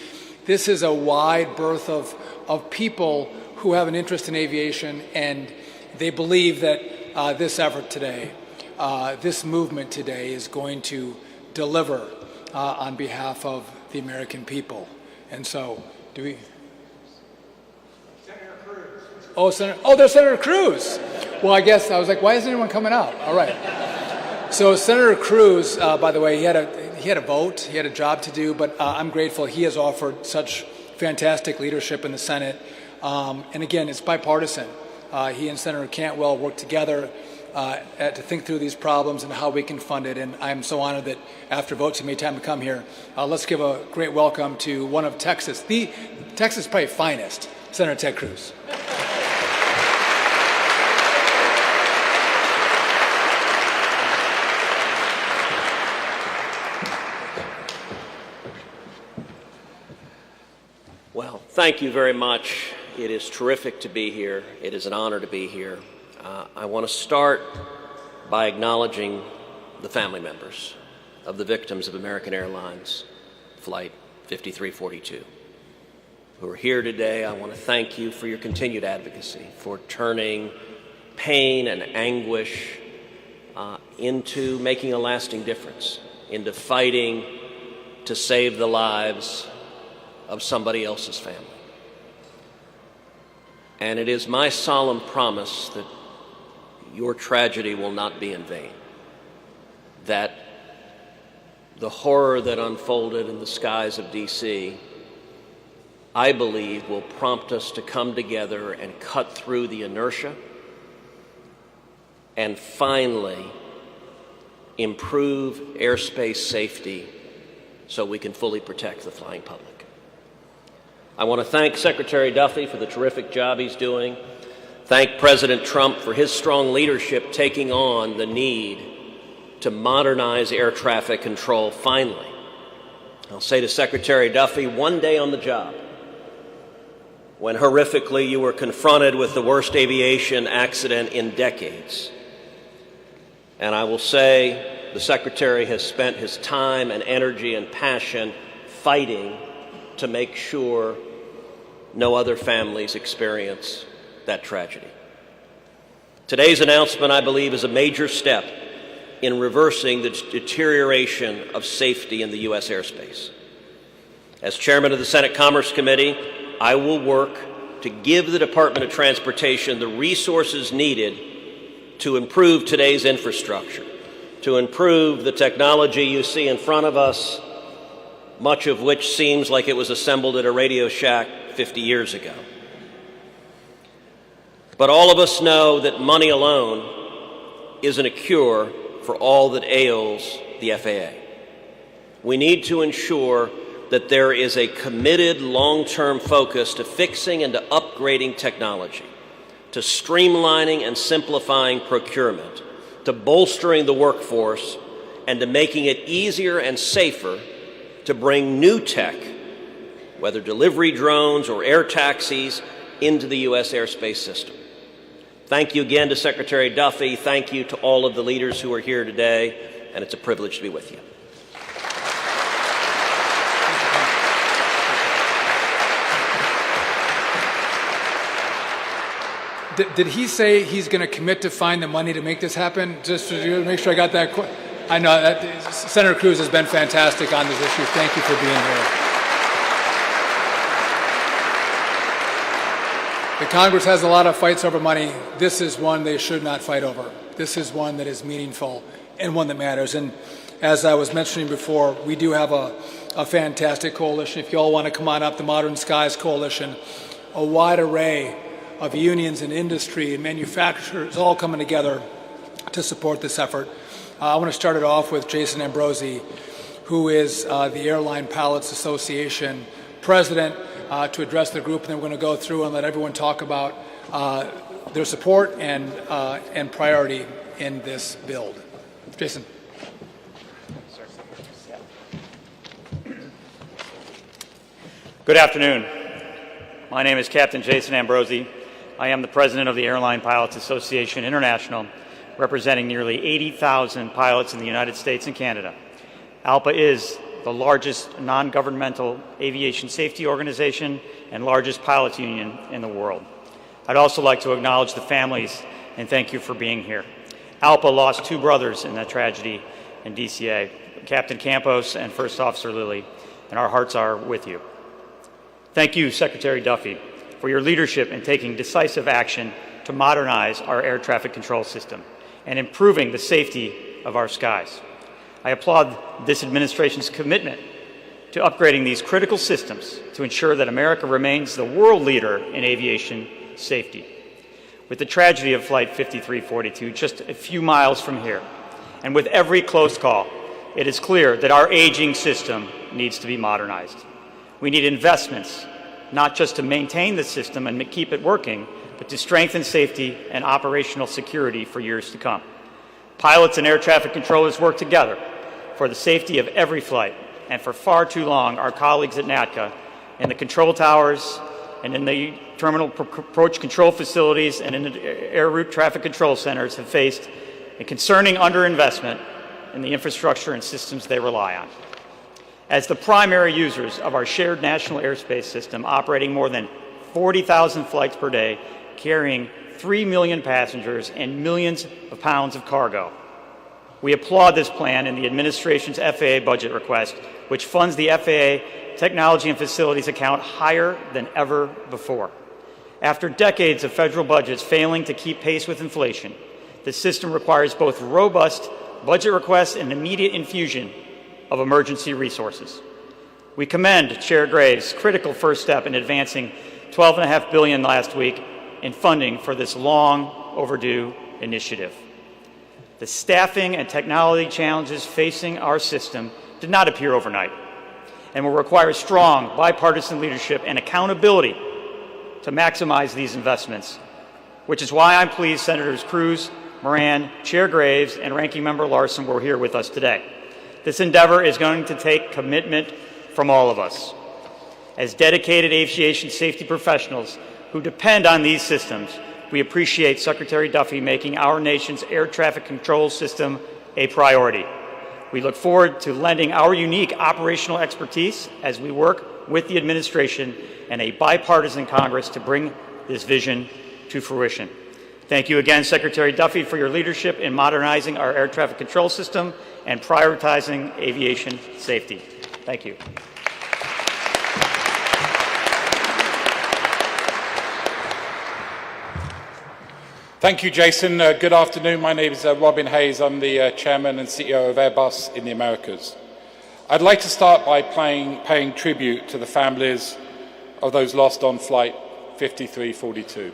This is a wide berth of people who have an interest in aviation, and they believe that this effort today, this movement today is going to deliver on behalf of the American people. And so, do we? Senator Cruz. Oh, there's Senator Cruz. Well, I guess I was like, why isn't anyone coming out? All right. So Senator Cruz, by the way, he had a vote, he had a job to do, but I'm grateful he has offered such fantastic leadership in the Senate. And again, it's bipartisan. He and Senator Cantwell worked together to think through these problems and how we can fund it. And I'm so honored that after votes he made time to come here. Let's give a great welcome to one of Texas, the Texas probably finest, Senator Ted Cruz. Well, thank you very much. It is terrific to be here. It is an honor to be here. I want to start by acknowledging the family members of the victims of American Airlines Flight 5342 who are here today. I want to thank you for your continued advocacy, for turning pain and anguish into making a lasting difference, into fighting to save the lives of somebody else's family. And it is my solemn promise that your tragedy will not be in vain, that the horror that unfolded in the skies of D.C., I believe, will prompt us to come together and cut through the inertia and finally improve airspace safety so we can fully protect the flying public. I want to thank Secretary Duffy for the terrific job he's doing. Thank President Trump for his strong leadership taking on the need to modernize air traffic control finally. I'll say to Secretary Duffy, one day on the job, when horrifically you were confronted with the worst aviation accident in decades. And I will say the Secretary has spent his time and energy and passion fighting to make sure no other families experience that tragedy. Today's announcement, I believe, is a major step in reversing the deterioration of safety in the U.S. airspace. As chairman of the Senate Commerce Committee, I will work to give the Department of Transportation the resources needed to improve today's infrastructure, to improve the technology you see in front of us, much of which seems like it was assembled at a Radio Shack 50 years ago. But all of us know that money alone isn't a cure for all that ails the FAA. We need to ensure that there is a committed long-term focus to fixing and to upgrading technology, to streamlining and simplifying procurement, to bolstering the workforce, and to making it easier and safer to bring new tech, whether delivery drones or air taxis, into the U.S. airspace system. Thank you again to Secretary Duffy. Thank you to all of the leaders who are here today, and it's a privilege to be with you. Did he say he's going to commit to find the money to make this happen? Just to make sure I got that. I know that Senator Cruz has been fantastic on this issue. Thank you for being here. The Congress has a lot of fights over money. This is one they should not fight over. This is one that is meaningful and one that matters. And as I was mentioning before, we do have a fantastic coalition. If you all want to come on up, the Modern Skies Coalition, a wide array of unions and industry and manufacturers all coming together to support this effort. I want to start it off with Jason Ambrosi, who is the Airline Pilots Association president, to address the group, and then we're going to go through and let everyone talk about their support and priority in this build. Jason. Good afternoon. My name is Captain Jason Ambrosi. I am the president of the Airline Pilots Association International, representing nearly 80,000 pilots in the United States and Canada. ALPA is the largest non-governmental aviation safety organization and largest pilots union in the world. I'd also like to acknowledge the families and thank you for being here. ALPA lost two brothers in that tragedy in DCA, Captain Campos and First Officer Lilly, and our hearts are with you. Thank you, Secretary Duffy, for your leadership in taking decisive action to modernize our air traffic control system and improving the safety of our skies. I applaud this administration's commitment to upgrading these critical systems to ensure that America remains the world leader in aviation safety. With the tragedy of Flight 5342 just a few miles from here, and with every close call, it is clear that our aging system needs to be modernized. We need investments, not just to maintain the system and keep it working, but to strengthen safety and operational security for years to come. Pilots and air traffic controllers work together for the safety of every flight, and for far too long, our colleagues at NATCA in the control towers and in the terminal approach control facilities and in the air route traffic control centers have faced a concerning underinvestment in the infrastructure and systems they rely on. As the primary users of our shared national airspace system, operating more than 40,000 flights per day, carrying 3 million passengers and millions of pounds of cargo, we applaud this plan and the administration's FAA budget request, which funds the FAA Technology and Facilities account higher than ever before. After decades of federal budgets failing to keep pace with inflation, the system requires both robust budget requests and immediate infusion of emergency resources. We commend Chair Gray's critical first step in advancing $12.5 billion last week in funding for this long overdue initiative. The staffing and technology challenges facing our system did not appear overnight and will require strong bipartisan leadership and accountability to maximize these investments, which is why I'm pleased Senators Cruz, Moran, Chair Graves, and Ranking Member Larson were here with us today. This endeavor is going to take commitment from all of us. As dedicated aviation safety professionals who depend on these systems, we appreciate Secretary Duffy making our nation's air traffic control system a priority. We look forward to lending our unique operational expertise as we work with the administration and a bipartisan Congress to bring this vision to fruition. Thank you again, Secretary Duffy, for your leadership in modernizing our air traffic control system and prioritizing aviation safety. Thank you. Thank you, Jason. Good afternoon. My name is Robin Hayes. I'm the Chairman and CEO of Airbus in the Americas. I'd like to start by paying tribute to the families of those lost on Flight 5342.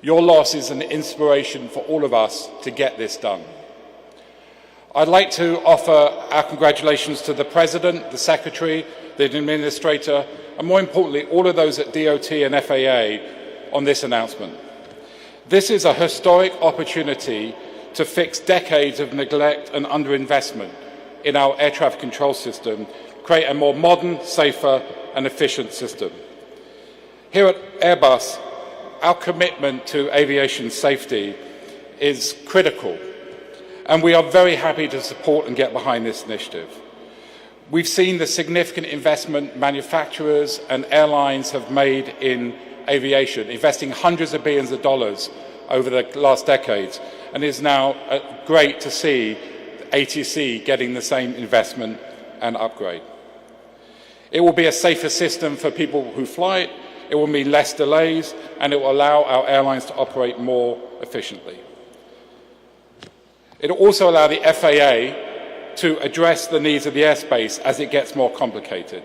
Your loss is an inspiration for all of us to get this done. I'd like to offer our congratulations to the President, the Secretary, the Administrator, and more importantly, all of those at DOT and FAA on this announcement. This is a historic opportunity to fix decades of neglect and underinvestment in our air traffic control system, create a more modern, safer, and efficient system. Here at Airbus, our commitment to aviation safety is critical, and we are very happy to support and get behind this initiative. We've seen the significant investment manufacturers and airlines have made in aviation, investing hundreds of billions of dollars over the last decades, and it is now great to see ATC getting the same investment and upgrade. It will be a safer system for people who fly it, it will mean less delays, and it will allow our airlines to operate more efficiently. It will also allow the FAA to address the needs of the airspace as it gets more complicated.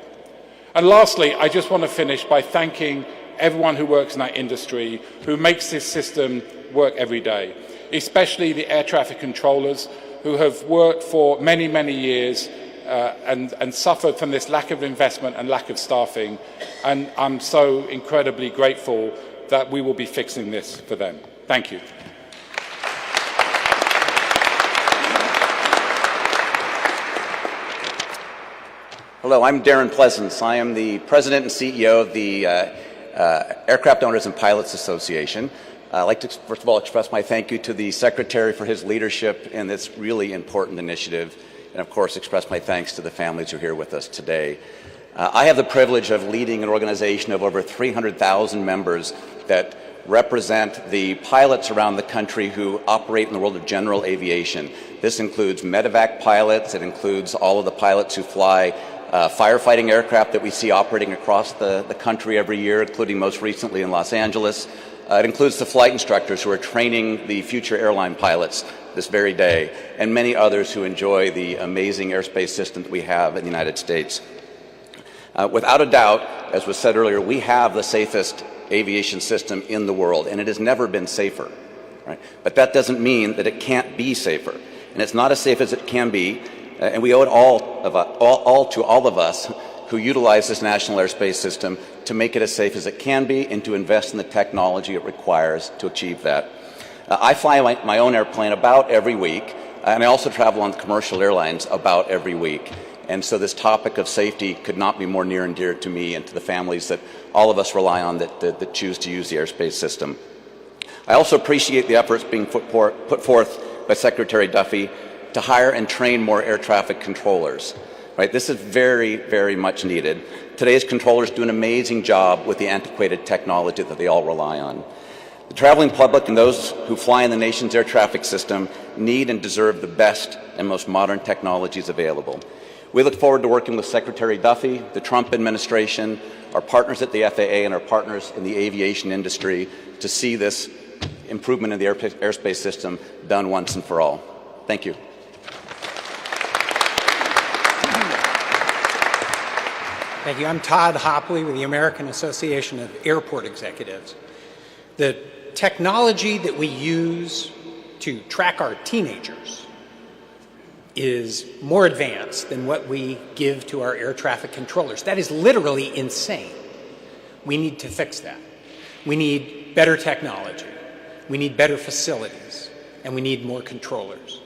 And lastly, I just want to finish by thanking everyone who works in our industry, who makes this system work every day, especially the air traffic controllers who have worked for many, many years and suffered from this lack of investment and lack of staffing. And I'm so incredibly grateful that we will be fixing this for them. Thank you. Hello, I'm Darren Pleasance. I am the President and CEO of the Aircraft Owners and Pilots Association. I'd like to, first of all, express my thank you to the Secretary for his leadership in this really important initiative, and of course express my thanks to the families who are here with us today. I have the privilege of leading an organization of over 300,000 members that represent the pilots around the country who operate in the world of general aviation. This includes medevac pilots, it includes all of the pilots who fly firefighting aircraft that we see operating across the country every year, including most recently in Los Angeles. It includes the flight instructors who are training the future airline pilots this very day, and many others who enjoy the amazing airspace system that we have in the United States. Without a doubt, as was said earlier, we have the safest aviation system in the world, and it has never been safer. Right? But that doesn't mean that it can't be safer, and it's not as safe as it can be. And we owe it all to all of us who utilize this national airspace system to make it as safe as it can be and to invest in the technology it requires to achieve that. I fly my own airplane about every week, and I also travel on commercial airlines about every week. And so this topic of safety could not be more near and dear to me and to the families that all of us rely on that choose to use the airspace system. I also appreciate the efforts being put forth by Secretary Duffy to hire and train more air traffic controllers. Right? This is very, very much needed. Today's controllers do an amazing job with the antiquated technology that they all rely on. The traveling public and those who fly in the nation's air traffic system need and deserve the best and most modern technologies available. We look forward to working with Secretary Duffy, the Trump administration, our partners at the FAA, and our partners in the aviation industry to see this improvement in the airspace system done once and for all. Thank you. Thank you. I'm Todd Hopley with the American Association of Airport Executives. The technology that we use to track our teenagers is more advanced than what we give to our air traffic controllers. That is literally insane. We need to fix that. We need better technology. We need better facilities. And we need more controllers.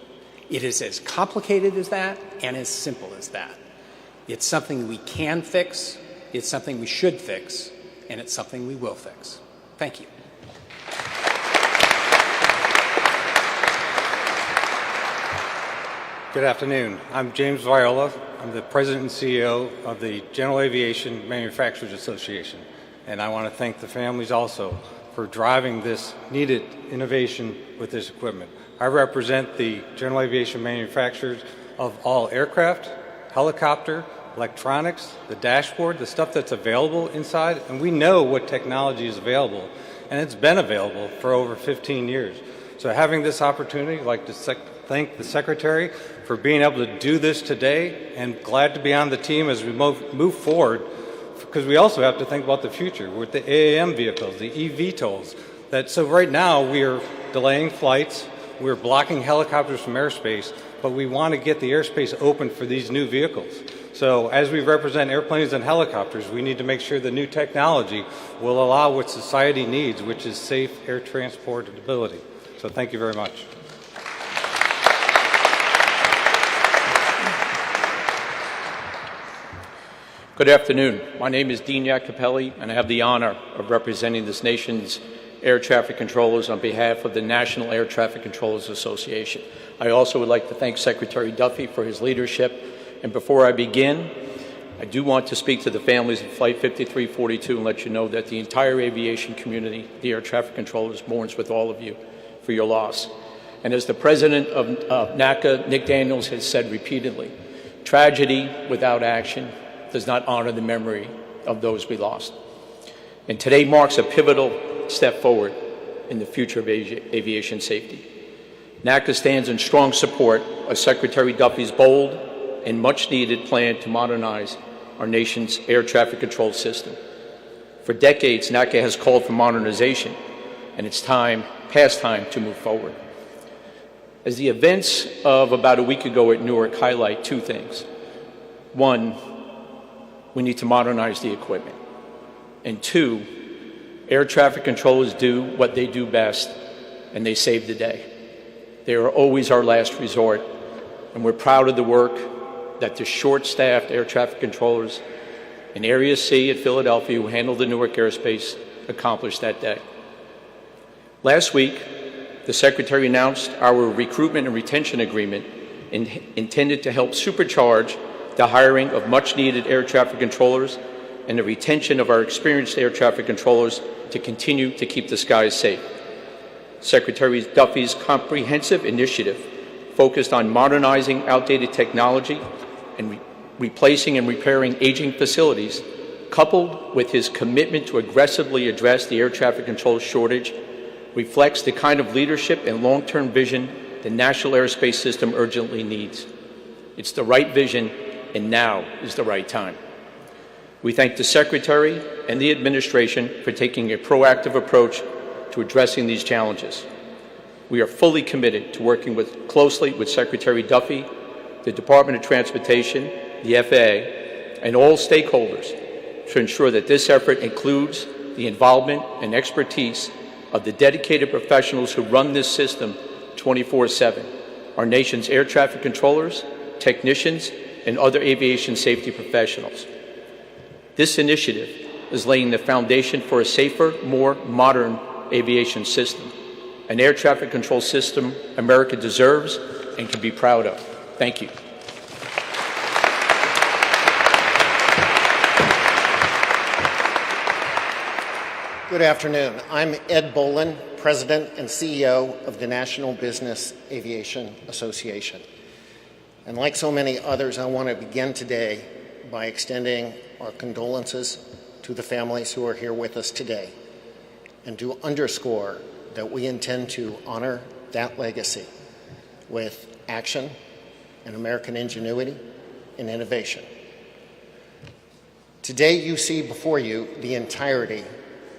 It is as complicated as that and as simple as that. It's something we can fix, it's something we should fix, and it's something we will fix. Thank you. Good afternoon. I'm James Viola. I'm the President and CEO of the General Aviation Manufacturers Association, and I want to thank the families also for driving this needed innovation with this equipment. I represent the general aviation manufacturers of all aircraft, helicopter, electronics, the dashboard, the stuff that's available inside, and we know what technology is available, and it's been available for over 15 years. So having this opportunity, I'd like to thank the Secretary for being able to do this today, and glad to be on the team as we move forward, because we also have to think about the future with the AAM vehicles, the eVTOLs. So right now we are delaying flights, we're blocking helicopters from airspace, but we want to get the airspace open for these new vehicles. So as we represent airplanes and helicopters, we need to make sure the new technology will allow what society needs, which is safe air transportability. So thank you very much. Good afternoon. My name is Dean Iacopelli, and I have the honor of representing this nation's air traffic controllers on behalf of the National Air Traffic Controllers Association. I also would like to thank Secretary Duffy for his leadership. And before I begin, I do want to speak to the families of Flight 5342 and let you know that the entire aviation community, the air traffic controllers, mourns with all of you for your loss. And as the president of NACA, Nick Daniels, has said repeatedly, tragedy without action does not honor the memory of those we lost. And today marks a pivotal step forward in the future of aviation safety. NACA stands in strong support of Secretary Duffy's bold and much-needed plan to modernize our nation's air traffic control system. For decades, NACA has called for modernization, and it's past time to move forward. As the events of about a week ago at Newark highlight two things. One, we need to modernize the equipment. And two, air traffic controllers do what they do best, and they save the day. They are always our last resort, and we're proud of the work that the short-staffed air traffic controllers in Area C at Philadelphia who handled the Newark airspace accomplished that day. Last week, the Secretary announced our recruitment and retention agreement intended to help supercharge the hiring of much-needed air traffic controllers and the retention of our experienced air traffic controllers to continue to keep the skies safe. Secretary Duffy's comprehensive initiative focused on modernizing outdated technology and replacing and repairing aging facilities, coupled with his commitment to aggressively address the air traffic control shortage, reflects the kind of leadership and long-term vision the national airspace system urgently needs. It's the right vision, and now is the right time. We thank the Secretary and the administration for taking a proactive approach to addressing these challenges. We are fully committed to working closely with Secretary Duffy, the Department of Transportation, the FAA, and all stakeholders to ensure that this effort includes the involvement and expertise of the dedicated professionals who run this system 24/7, our nation's air traffic controllers, technicians, and other aviation safety professionals. This initiative is laying the foundation for a safer, more modern aviation system, an air traffic control system America deserves and can be proud of. Thank you. Good afternoon. I'm Ed Bolin, President and CEO of the National Business Aviation Association. And like so many others, I want to begin today by extending our condolences to the families who are here with us today, and to underscore that we intend to honor that legacy with action and American ingenuity and innovation. Today you see before you the entirety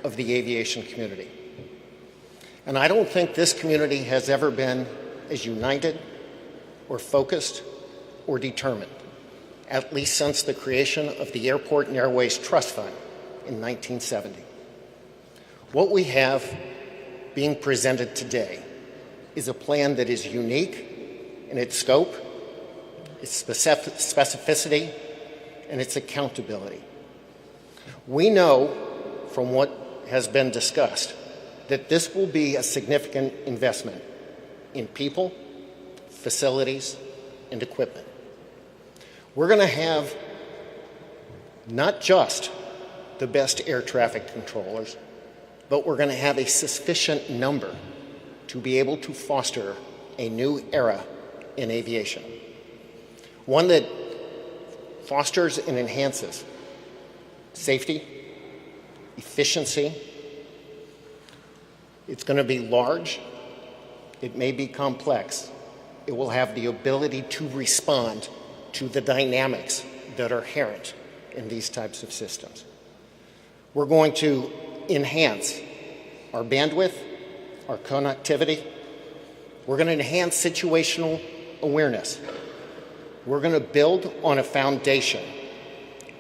of the aviation community. And I don't think this community has ever been as united or focused or determined, at least since the creation of the Airport and Airways Trust Fund in 1970. What we have being presented today is a plan that is unique in its scope, its specificity, and its accountability. We know from what has been discussed that this will be a significant investment in people, facilities, and equipment. We're going to have not just the best air traffic controllers, but we're going to have a sufficient number to be able to foster a new era in aviation. One that fosters and enhances safety, efficiency. It's going to be large. It may be complex. It will have the ability to respond to the dynamics that are inherent in these types of systems. We're going to enhance our bandwidth, our connectivity, We're going to enhance situational awareness. We're going to build on a foundation,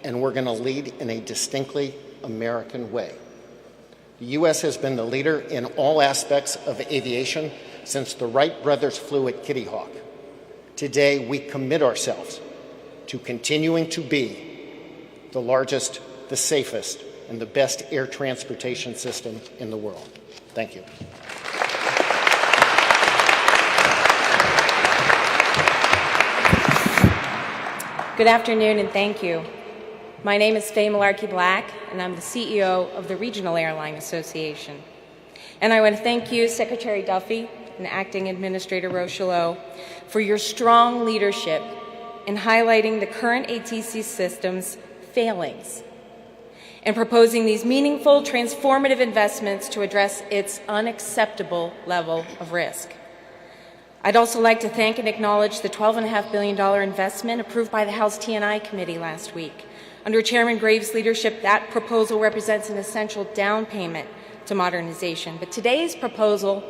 and we're going to lead in a distinctly American way. The U.S. has been the leader in all aspects of aviation since the Wright brothers flew at Kitty Hawk. Today, we commit ourselves to continuing to be the largest, the safest, and the best air transportation system in the world. Thank you. Good afternoon and thank you. My name is Faye Malarkey Black and I'm the CEO of the Regional Airline Association. And I want to thank you, Secretary Duffy and Acting Administrator Rochelot, for your strong leadership in highlighting the current ATC system's failings and proposing these meaningful, transformative investments to address its unacceptable level of risk. I'd also like to thank and acknowledge the $12.5 billion investment approved by the House T&I Committee last week. Under Chairman Graves' leadership, that proposal represents an essential down payment to modernization. But today's proposal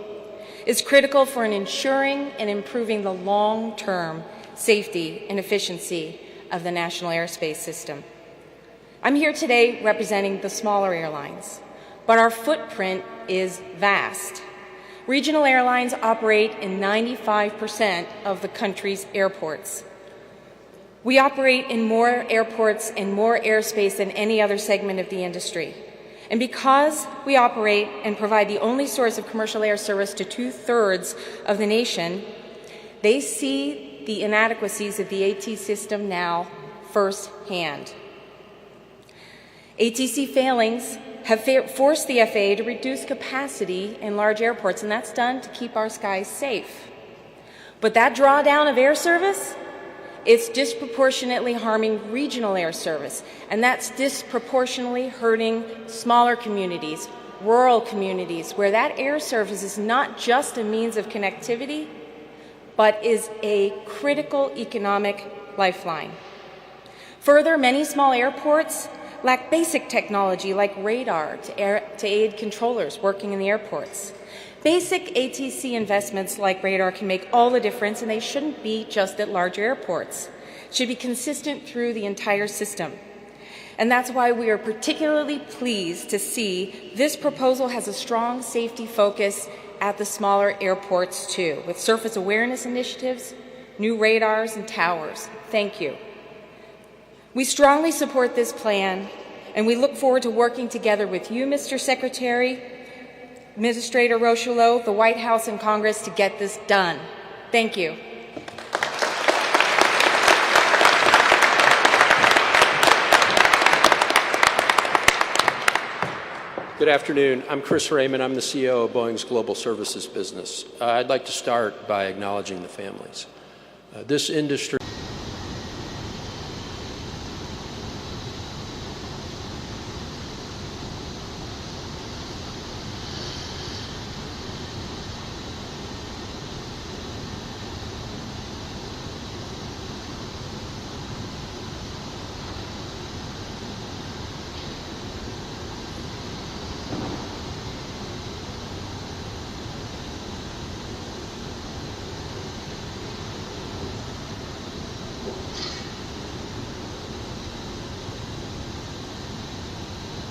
is critical for ensuring and improving the long-term safety and efficiency of the national airspace system. I'm here today representing the smaller airlines, but our footprint is vast. Regional airlines operate in 95% of the country's airports. We operate in more airports and more airspace than any other segment of the industry. And because we operate and provide the only source of commercial air service to 2/3 of the nation, they see the inadequacies of the AT system now firsthand. ATC failings have forced the FAA to reduce capacity in large airports, and that's done to keep our skies safe. But that drawdown of air service, it's disproportionately harming regional air service, and that's disproportionately hurting smaller communities, rural communities, where that air service is not just a means of connectivity, but is a critical economic lifeline. Further, many small airports lack basic technology like radar to aid controllers working in the airports. Basic ATC investments like radar can make all the difference, and they shouldn't be just at larger airports. It should be consistent through the entire system. And that's why we are particularly pleased to see this proposal has a strong safety focus at the smaller airports too, with surface awareness initiatives, new radars, and towers. Thank you. We strongly support this plan, and we look forward to working together with you, Mr. Secretary, Administrator Rochelot, the White House, and Congress to get this done. Thank you. Good afternoon. I'm Chris Raymond. I'm the CEO of Boeing's Global Services business. I'd like to start by acknowledging the families. This industry